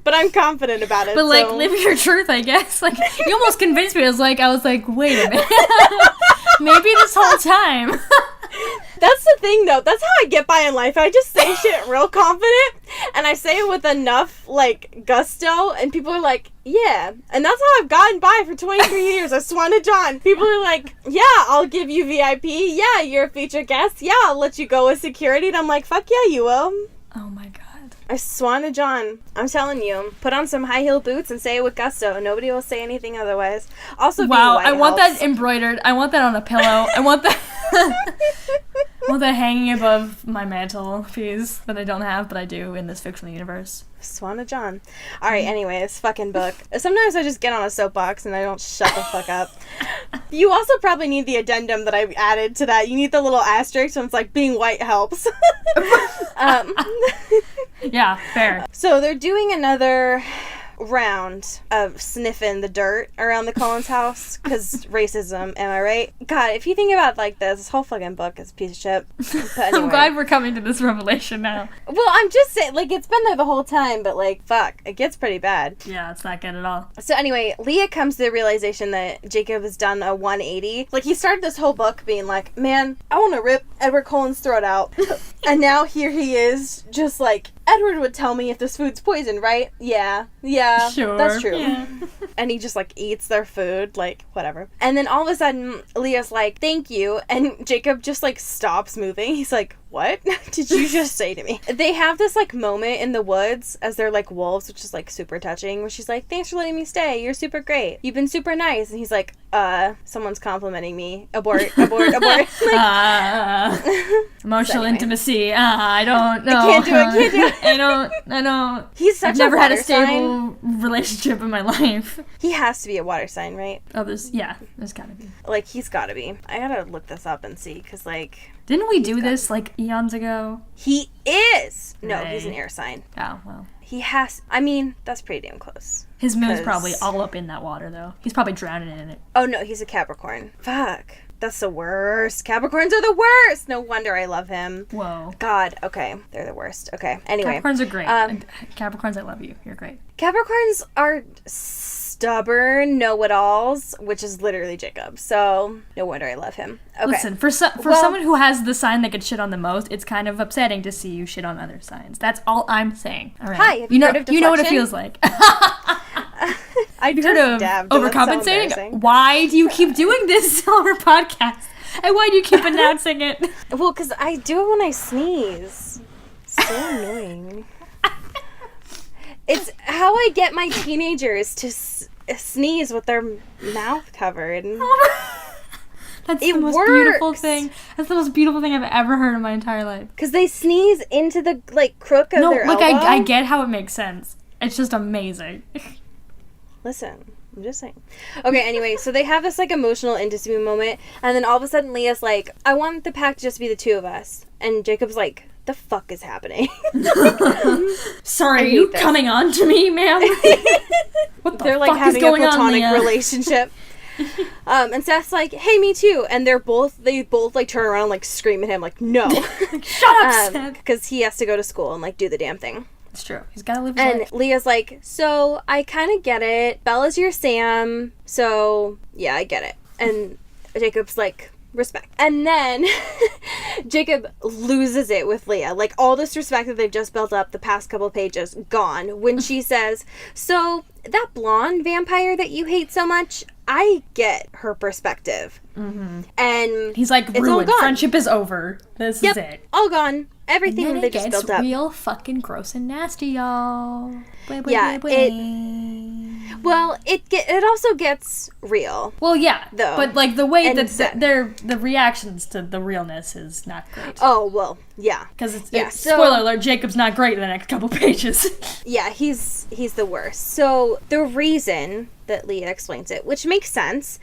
But I'm confident about it. But like, so. live your truth, I guess. Like, you almost convinced me. I was like, wait a minute. Maybe this whole time. That's the thing, though. That's how I get by in life. I just say shit real confident, and I say it with enough, like, gusto, and people are like, yeah. And that's how I've gotten by for 23 years. I swan to John. People are like, yeah, I'll give you VIP. Yeah, you're a featured guest. Yeah, I'll let you go with security. And I'm like, fuck yeah, you will. Oh my god. I swan to John. I'm telling you. Put on some high heel boots and say it with gusto. Nobody will say anything otherwise. Also, wow, being white I want helps. that embroidered. I want that on a pillow. I want that. I want that hanging above my mantle piece that I don't have, but I do in this fictional universe. Swan to John. Alright, anyways, fucking book. Sometimes I just get on a soapbox and I don't shut the fuck up. You also probably need the addendum that I added to that. You need the little asterisk when it's like, being white helps. Yeah, fair. So they're doing another round of sniffing the dirt around the Collins house because racism, am I right? God, if you think about it like this whole fucking book is a piece of shit. But anyway. I'm glad we're coming to this revelation now. Well, I'm just saying, like, it's been there the whole time, but like, fuck, it gets pretty bad. Yeah, it's not good at all. So anyway, Leah comes to the realization that Jacob has done a 180. Like, he started this whole book being like, man, I want to rip Edward Cullen's throat out. And now here he is, just like, Edward would tell me if this food's poison, right? Yeah, sure. That's true. Yeah. And he just, like, eats their food, like, whatever. And then all of a sudden, Leah's like, thank you. And Jacob just, like, stops moving. He's like, what did you just say to me? They have this, like, moment in the woods as they're, like, wolves, which is, like, super touching, where she's like, thanks for letting me stay. You're super great. You've been super nice. And he's like, someone's complimenting me. Abort. Like, emotional anyway. intimacy. I don't know. I can't do it. I don't. He's such I've never had a water stable sign. relationship in my life. He has to be a water sign, right? Oh, there's gotta be. Like, he's gotta be. I gotta look this up and see, because, like... Didn't we do this, like, eons ago? He is! No, Right. he's an air sign. Oh, well. He has... I mean, that's pretty damn close. His moon's 'Cause- probably all up in that water, though. He's probably drowning in it. Oh, no, he's a Capricorn. Fuck. That's the worst. Capricorns are the worst! No wonder I love him. Whoa. God, okay. They're the worst. Okay, anyway. Capricorns are great. Um, Capricorns, I love you. You're great. Capricorns are stubborn know-it-alls, which is literally Jacob. So, no wonder I love him. Okay. Listen, for someone who has the sign that gets shit on the most, it's kind of upsetting to see you shit on other signs. That's all I'm saying. All right. Hi, have you heard of you know what it deflection? feels like. I You heard of dabbed, and that's so overcompensating? embarrassing. Why do you keep doing this on our podcast? And why do you keep announcing it? Well, because I do it when I sneeze. So annoying. It's how I get my teenagers to sneeze with their mouth covered. That's It the most beautiful works. thing. That's the most beautiful thing I've ever heard in my entire life. Because they sneeze into the, like, crook of their elbow. I get how it makes sense. It's just amazing. Listen, I'm just saying. Okay, anyway, so they have this, like, emotional intimacy moment, and then all of a sudden Leah's like, I want the pack to just be the two of us. And Jacob's like, the fuck is happening? Sorry, I are you hate this. coming on to me, ma'am? What the They're, like, fuck is having a going on, platonic Leah? relationship. And Seth's like, hey, me too. And they both, like, turn around and, like, scream at him, like, no. Shut up, Seth. Because he has to go to school and, like, do the damn thing. It's true. He's gotta live his And life. Leah's like, so I kind of get it. Bella's your Sam, so yeah, I get it. And Jacob's like, respect. And then Jacob loses it with Leah. Like, all this respect that they've just built up the past couple pages, gone. When she says, so that blonde vampire that you hate so much, I get her perspective. Mm-hmm. And He's like, it's all ruined. gone. Friendship is over. This is it. all gone. Everything And that then they it just gets built up. real fucking gross and nasty, y'all. Yeah, Well, it also gets real. Well, yeah, though. but like the way And that Seth. the reactions to the realness is not great. Oh, well, yeah. Because it's so- spoiler alert, Jacob's not great in the next couple pages. Yeah, he's the worst. So the reason that Leah explains it, which makes sense,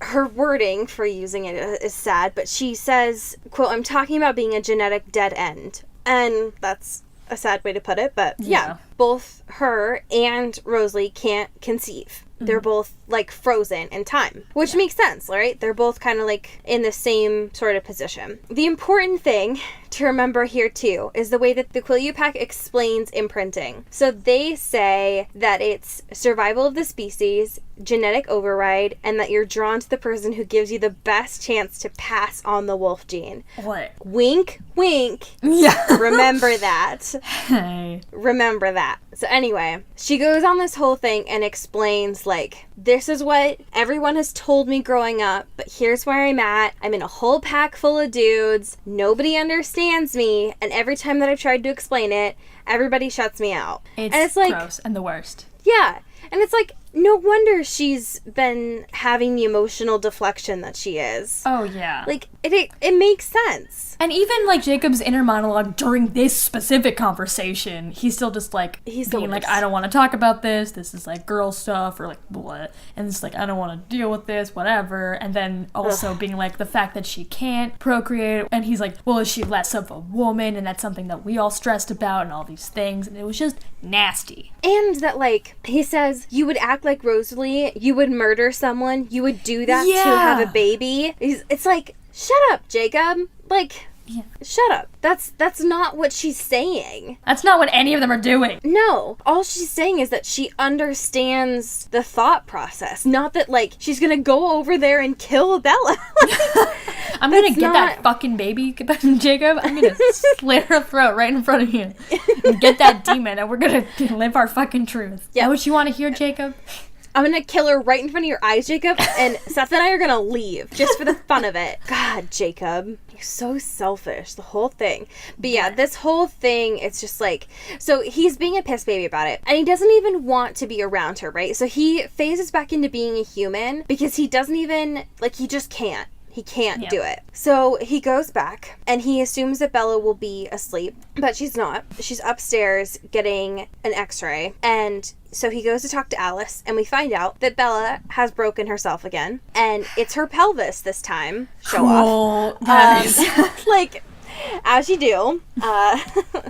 her wording for using it is sad, but she says, quote, I'm talking about being a genetic dead end. And that's a sad way to put it, but yeah. Both her and Rosalie can't conceive. they're both, like, frozen in time. Which makes sense, right? They're both kind of, like, in the same sort of position. The important thing to remember here, too, is the way that the Quileute Pack explains imprinting. So they say that it's survival of the species, genetic override, and that you're drawn to the person who gives you the best chance to pass on the wolf gene. What? Wink, wink. Yeah. Remember that. Hey. Remember that. So anyway, she goes on this whole thing and explains, like, this is what everyone has told me growing up, but here's where I'm at. I'm in a whole pack full of dudes. Nobody understands me. And every time that I've tried to explain it, everybody shuts me out. It's like, gross and the worst. Yeah. And it's like, no wonder she's been having the emotional deflection that she is. Oh, yeah. Like, it makes sense. And even, like, Jacob's inner monologue during this specific conversation, he's still just, like, being like, I don't want to talk about this. This is, like, girl stuff, or, like, what? And it's like, I don't want to deal with this, whatever. And then also being like, the fact that she can't procreate. And he's like, well, is she less of a woman? And that's something that we all stressed about and all these things. And it was just nasty. And that, like, he says, you would act like Rosalie, you would murder someone, you would do that to have a baby. It's like, shut up, Jacob. Like, shut up. That's not what she's saying. That's not what any of them are doing. No. All she's saying is that she understands the thought process. Not that, like, she's gonna go over there and kill Bella. I'm gonna get that fucking baby, Jacob. I'm gonna slit her throat right in front of you. And get that demon, and we're gonna live our fucking truth. Yeah. Is that what you want to hear, Jacob? I'm gonna kill her right in front of your eyes, Jacob, and Seth and I are gonna leave, just for the fun of it. God, Jacob. You're so selfish, the whole thing. But yeah, this whole thing, it's just like, so he's being a piss baby about it, and he doesn't even want to be around her, right? So he phases back into being a human, because he doesn't even, like, he just can't. He can't do it. So he goes back and he assumes that Bella will be asleep, but she's not. She's upstairs getting an x-ray. And so he goes to talk to Alice, and we find out that Bella has broken herself again. And it's her pelvis this time. Show off. Nice. Like, as you do.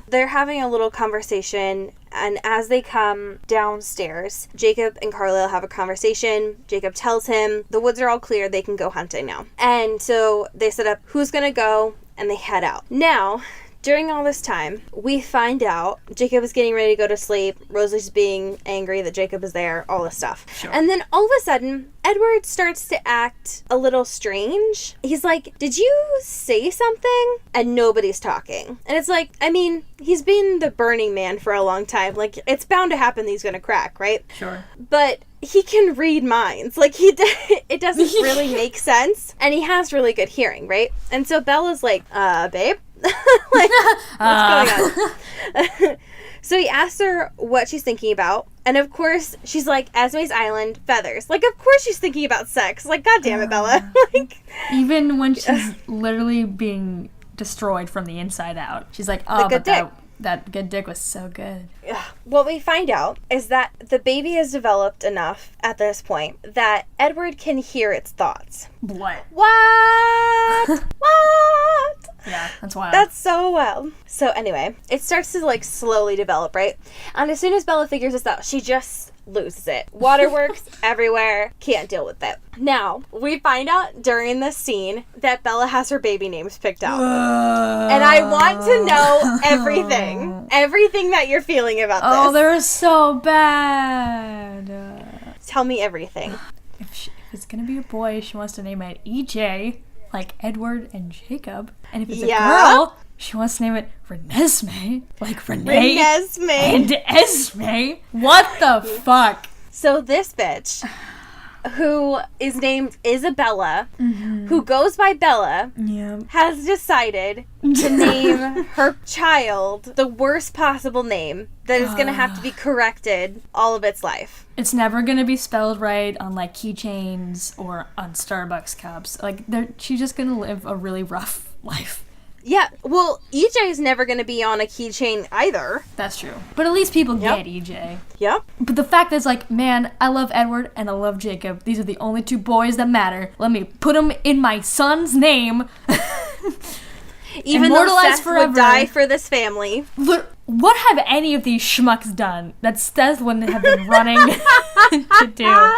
They're having a little conversation, and as they come downstairs, Jacob and Carlisle have a conversation. Jacob tells him the woods are all clear, they can go hunting now. And so they set up who's gonna go, and they head out. Now, during all this time, we find out Jacob is getting ready to go to sleep. Rosalie's being angry that Jacob is there, all this stuff. Sure. And then all of a sudden, Edward starts to act a little strange. He's like, did you say something? And nobody's talking. And it's like, I mean, he's been the Burning Man for a long time. Like, it's bound to happen that he's gonna crack, right? Sure. But he can read minds. Like, it doesn't really make sense. And he has really good hearing, right? And so Bella's like, babe? Like, what's going on? So he asks her what she's thinking about, and of course she's like, Esme's Island, feathers. Like, of course she's thinking about sex. Like, God damn it, Bella. Like, even when she's literally being destroyed from the inside out, she's like, oh, but that good dick was so good. What we find out is that the baby has developed enough at this point that Edward can hear its thoughts. What? What? Yeah, that's wild. That's so wild. So anyway, it starts to, like, slowly develop, right? And as soon as Bella figures this out, she just loses it. Waterworks everywhere. Can't deal with it. Now, we find out during this scene that Bella has her baby names picked out. And I want to know everything. Everything that you're feeling about this. Oh, they're so bad. Tell me everything. If it's going to be a boy, she wants to name it EJ, like Edward and Jacob. And if it's a girl, she wants to name it Renesmee, like Renee and Esme. What the fuck? So this bitch, who is named Isabella, who goes by Bella, has decided to name her child the worst possible name that is going to have to be corrected all of its life. It's never going to be spelled right on, like, keychains or on Starbucks cups. Like, she's just going to live a really rough life. Yeah, well, EJ is never going to be on a keychain either. That's true. But at least people get EJ. Yep. But the fact is, like, man, I love Edward and I love Jacob. These are the only two boys that matter. Let me put them in my son's name. Even though Seth would die for this family. what have any of these schmucks done that Seth wouldn't have been running to do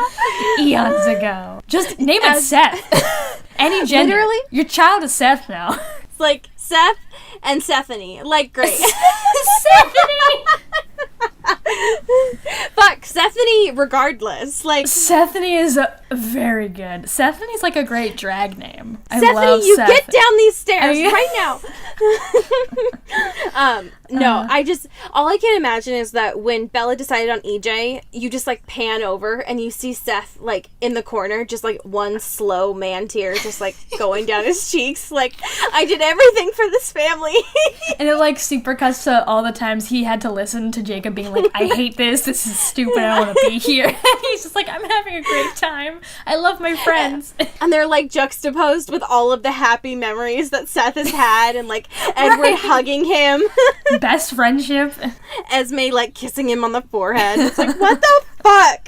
eons ago? Just name it Seth. Any gender. Literally? Your child is Seth now. It's like Seth and Stephanie. Like, great. Stephanie! Fuck, Stephanie regardless. Like, Stephanie is very good. Stephanie's like a great drag name. I Stephanie, love you Seth. get down these stairs right now. No, all I can imagine is that when Bella decided on EJ, you just like pan over and you see Seth like in the corner, just like one slow man tear just like going down his cheeks. Like, I did everything for this family. And it like super cuts to all the times he had to listen to Jacob being like, I hate this is stupid, I don't want to be here. And he's just like, I'm having a great time. I love my friends. And they're like juxtaposed with all of the happy memories that Seth has had and like Edward hugging him. Best friendship. Esme like kissing him on the forehead. It's like, what the fuck?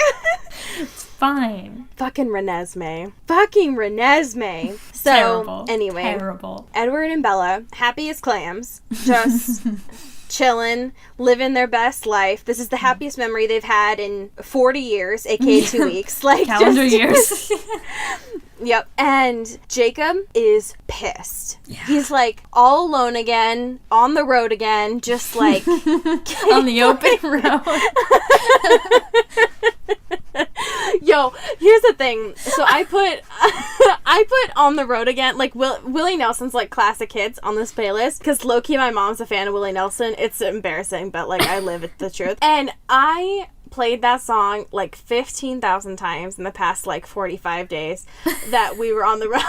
It's fine. Fucking Renesmee. So, Terrible. anyway. Terrible. Edward and Bella, happy as clams. Just chilling, living their best life. This is the happiest memory they've had in 40 years, aka 2 weeks. Like, calendar years. Yep. And Jacob is pissed. Yeah. He's like all alone again, on the road again, just like on the open road. Yo, here's the thing. So I put on the road again, like Willie Nelson's like classic hits on this playlist, because low-key my mom's a fan of Willie Nelson. It's embarrassing, but like I live it the truth. And I played that song like 15,000 times in the past like 45 days that we were on the road.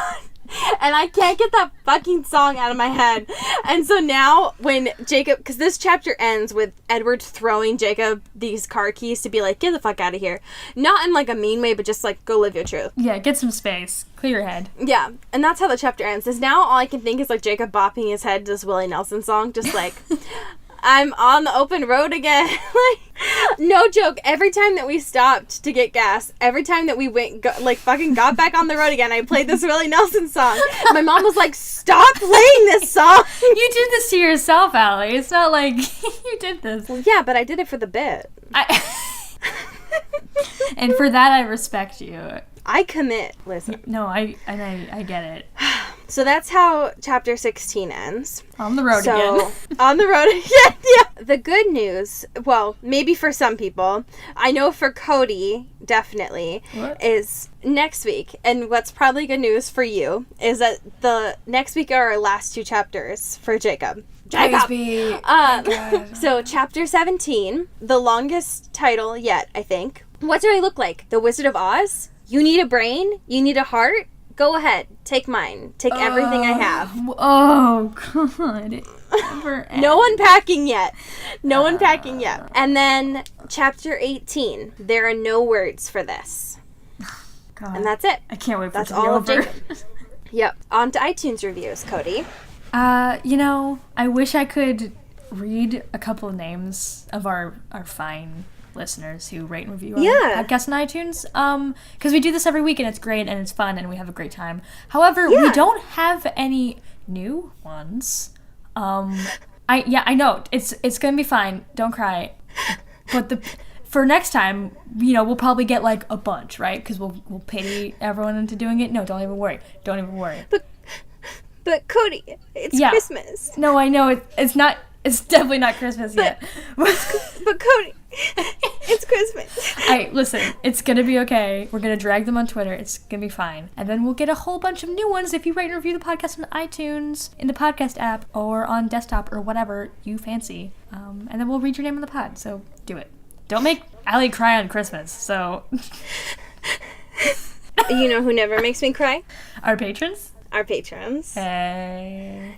And I can't get that fucking song out of my head. And so now when Jacob, because this chapter ends with Edward throwing Jacob these car keys to be like, get the fuck out of here. Not in like a mean way, but just like, go live your truth. Yeah, get some space. Clear your head. Yeah, and that's how the chapter ends. Is now all I can think is like Jacob bopping his head to this Willie Nelson song, just like, I'm on the open road again. Like, no joke. Every time that we stopped to get gas, every time that we fucking got back on the road again, I played this Willie Nelson song. My mom was like, stop playing this song. You did this to yourself, Allie. It's not like you did this. Well, yeah, but I did it for the bit. And for that, I respect you. I commit. Listen. No, I get it. So that's how chapter 16 ends. On the road again. On the road again, yeah. The good news, well, maybe for some people, I know for Cody, definitely, is next week. And what's probably good news for you is that the next week are our last 2 chapters for Jacob. So chapter 17, the longest title yet, I think. What do I look like? The Wizard of Oz? You need a brain? You need a heart? Go ahead. Take mine. Take everything I have. Oh, God. No unpacking yet. No unpacking yet. And then chapter 18. There are no words for this. God. And that's it. I can't wait for that's it to be all over. of Jacob. Yep. On to iTunes reviews, Cody. I wish I could read a couple of names of our fine listeners who rate and review our podcast on iTunes, because we do this every week and it's great and it's fun and we have a great time. However, we don't have any new ones. I know it's gonna be fine. Don't cry. But for next time, we'll probably get like a bunch, right? Because we'll pity everyone into doing it. No, don't even worry. But Cody, it's Christmas. No, I know it's not. It's definitely not Christmas yet. But Cody, it's Christmas. Listen, it's gonna be okay. We're gonna drag them on Twitter. It's gonna be fine. And then we'll get a whole bunch of new ones if you rate and review the podcast on iTunes, in the podcast app, or on desktop, or whatever you fancy. And then we'll read your name on the pod, so do it. Don't make Allie cry on Christmas, so... You know who never makes me cry? Our patrons? Our patrons. Hey.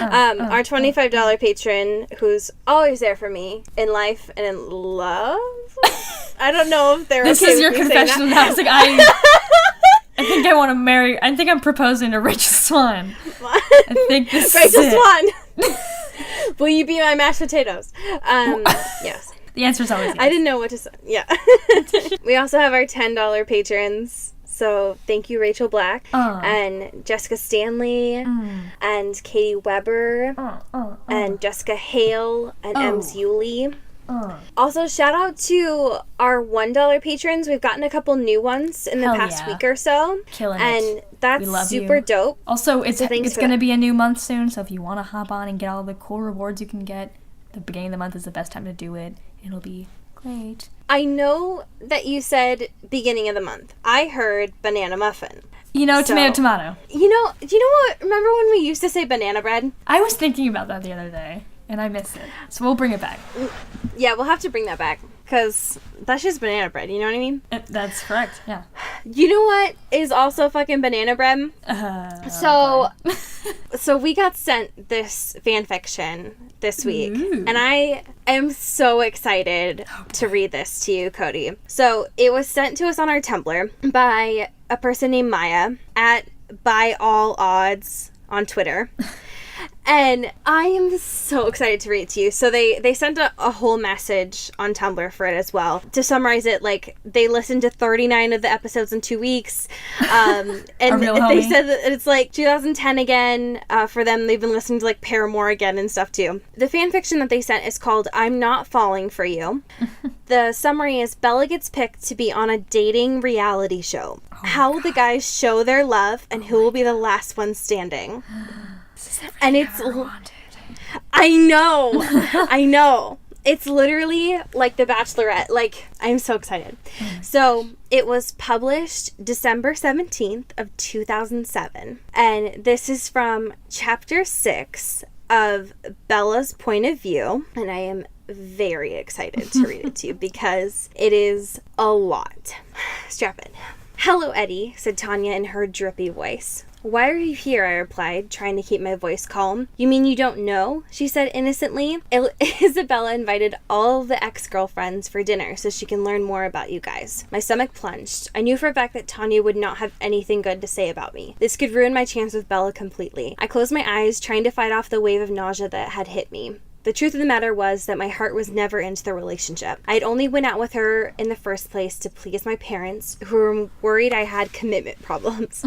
Our $25 patron who's always there for me in life and in love. I don't know if they're this okay is with your me saying confession that. now. It's like, I think I want to marry. I think I'm proposing to Rachel Swan. I think this Rachel is it. Swan. Will you be my mashed potatoes? Yes. The answer is always yes. I didn't know what to say. Yeah. We also have our $10 patrons. So thank you, Rachel Black, and Jessica Stanley, and Katie Weber, and Jessica Hale, and Ems Yulee. Also, shout out to our $1 patrons. We've gotten a couple new ones in the past week or so. Killing and it. That's super dope. Also, it's going to be a new month soon, so if you want to hop on and get all the cool rewards you can get, the beginning of the month is the best time to do it. It'll be great. I know that you said beginning of the month. I heard banana muffin. Tomato. Do you know what? Remember when we used to say banana bread? I was thinking about that the other day, and I missed it. So we'll bring it back. Yeah, we'll have to bring that back, because that's just banana bread, you know what I mean? That's correct, yeah. You know what is also fucking banana bread? So we got sent this fan fiction this week, and I am so excited to read this to you, Cody. So it was sent to us on our Tumblr by a person named Maya at By All Odds on Twitter. And I am so excited to read it to you. So they sent a whole message on Tumblr for it as well. To summarize it, like, they listened to 39 of the episodes in 2 weeks. And they said that it's like 2010 again for them. They've been listening to like Paramore again and stuff too. The fan fiction that they sent is called I'm Not Falling For You. The summary is Bella gets picked to be on a dating reality show. How will the guys show their love, and who will be the last one standing? And it's I know it's literally like The Bachelorette. Like, I'm so excited. So it was published December 17th of 2007, and this is from chapter 6 of Bella's point of view, and I am very excited to read it to you because it is a lot. Strap in. Hello, Eddie, said Tanya in her drippy voice. Why are you here? I replied, trying to keep my voice calm. You mean you don't know? She said innocently. Isabella invited all of the ex-girlfriends for dinner so she can learn more about you guys. My stomach plunged. I knew for a fact that Tanya would not have anything good to say about me. This could ruin my chance with Bella completely. I closed my eyes, trying to fight off the wave of nausea that had hit me. The truth of the matter was that my heart was never into the relationship. I had only went out with her in the first place to please my parents, who were worried I had commitment problems.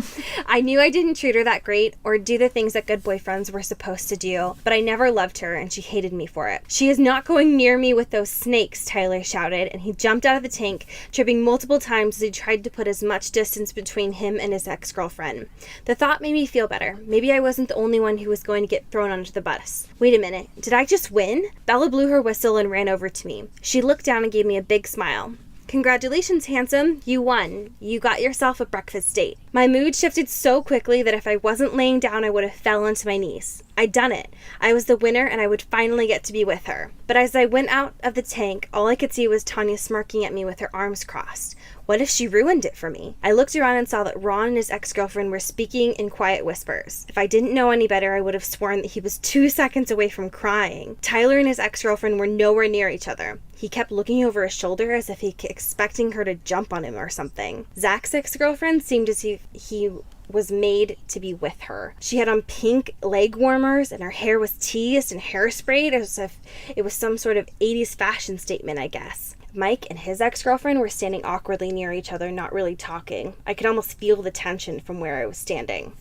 I knew I didn't treat her that great or do the things that good boyfriends were supposed to do, but I never loved her and she hated me for it. She is not going near me with those snakes, Tyler shouted, and he jumped out of the tank, tripping multiple times as he tried to put as much distance between him and his ex-girlfriend. The thought made me feel better. Maybe I wasn't the only one who was going to get thrown under the bus. Wait a minute, did I just win? Bella blew her whistle and ran over to me. She looked down and gave me a big smile. Congratulations, handsome. You won. You got yourself a breakfast date. My mood shifted so quickly that if I wasn't laying down, I would have fell onto my knees. I'd done it. I was the winner and I would finally get to be with her. But as I went out of the tank, all I could see was Tanya smirking at me with her arms crossed. What if she ruined it for me? I looked around and saw that Ron and his ex-girlfriend were speaking in quiet whispers. If I didn't know any better, I would have sworn that he was 2 seconds away from crying. Tyler and his ex-girlfriend were nowhere near each other. He kept looking over his shoulder as if he expecting her to jump on him or something. Zach's ex-girlfriend seemed as if he was made to be with her. She had on pink leg warmers and her hair was teased and hairsprayed as if it was some sort of 80s fashion statement, I guess. Mike and his ex-girlfriend were standing awkwardly near each other, not really talking. I could almost feel the tension from where I was standing.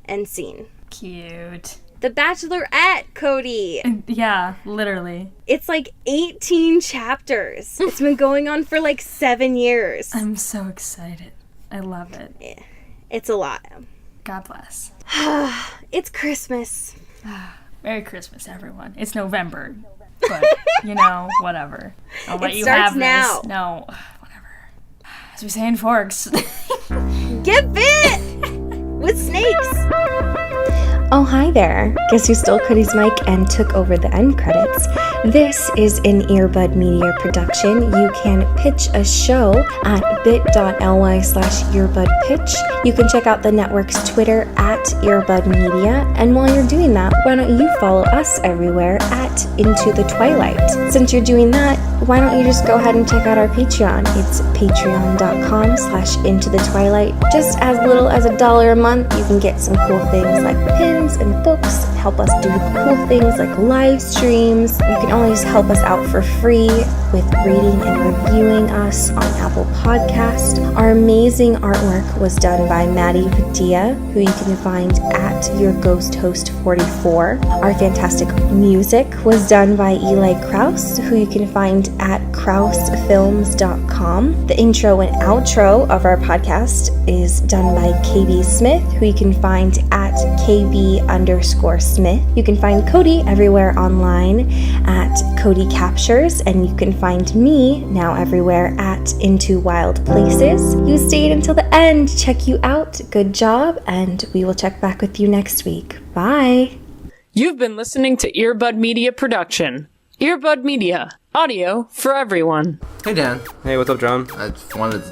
End scene. Cute. The Bachelorette, Cody. Yeah, literally. It's like 18 chapters. It's been going on for like 7 years. I'm so excited. I love it. Yeah, it's a lot. God bless. It's Christmas. Merry Christmas, everyone. It's November. But, whatever. I'll let you have this. Now. No, whatever. As we say in Forks. Get bit! With snakes! Oh, hi there. Guess who stole Cody's mic and took over the end credits? This is an Earbud Media production. You can pitch a show at bit.ly/earbudpitch. You can check out the network's Twitter at Earbud Media. And while you're doing that, why don't you follow us everywhere at Into the Twilight? Since you're doing that, why don't you just go ahead and check out our Patreon? It's patreon.com/intothetwilight. Just as little as $1 a month, you can get some cool things like pins and books, help us do cool things like live streams. You can always help us out for free with rating and reviewing us on Apple Podcast. Our amazing artwork was done by Maddie Padilla, who you can find at YourGhostHost44. Our fantastic music was done by Eli Krause, who you can find at krausefilms.com. The intro and outro of our podcast is done by KB Smith, who you can find at KB_Smith. You can find Cody everywhere online at Cody Captures, and you can find me now everywhere at Into Wild Places. You stayed until the end. Check you out. Good job, and we will check back with you next week. Bye. You've been listening to Earbud Media Production. Earbud Media. Audio for everyone. Hey, Dan. Hey, what's up, John? I just wanted to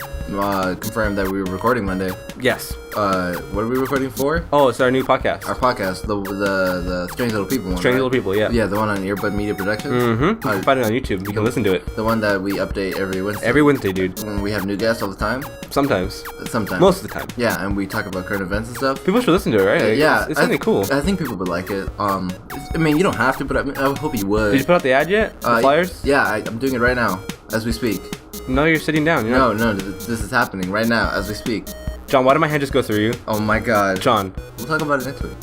confirm that we were recording Monday. Yes. What are we recording for? Oh, it's our new podcast. Our podcast, the Strange Little People one. Strange right? Little People, yeah. Yeah, the one on Earbud Media Productions. Mm-hmm. You can find it on YouTube. You can listen to it. The one that we update every Wednesday. Every Wednesday, dude. When we have new guests all the time. Sometimes. Most of the time. Yeah, and we talk about current events and stuff. People should listen to it, right? Like, yeah. It's something cool. I think people would like it. I mean, you don't have to, but I hope you would. Did you put out the ad yet? The flyers? Yeah, I'm doing it right now, as we speak. No, you're sitting down. No, this is happening right now, as we speak. John, why did my hand just go through you? Oh my god. John. We'll talk about it next week.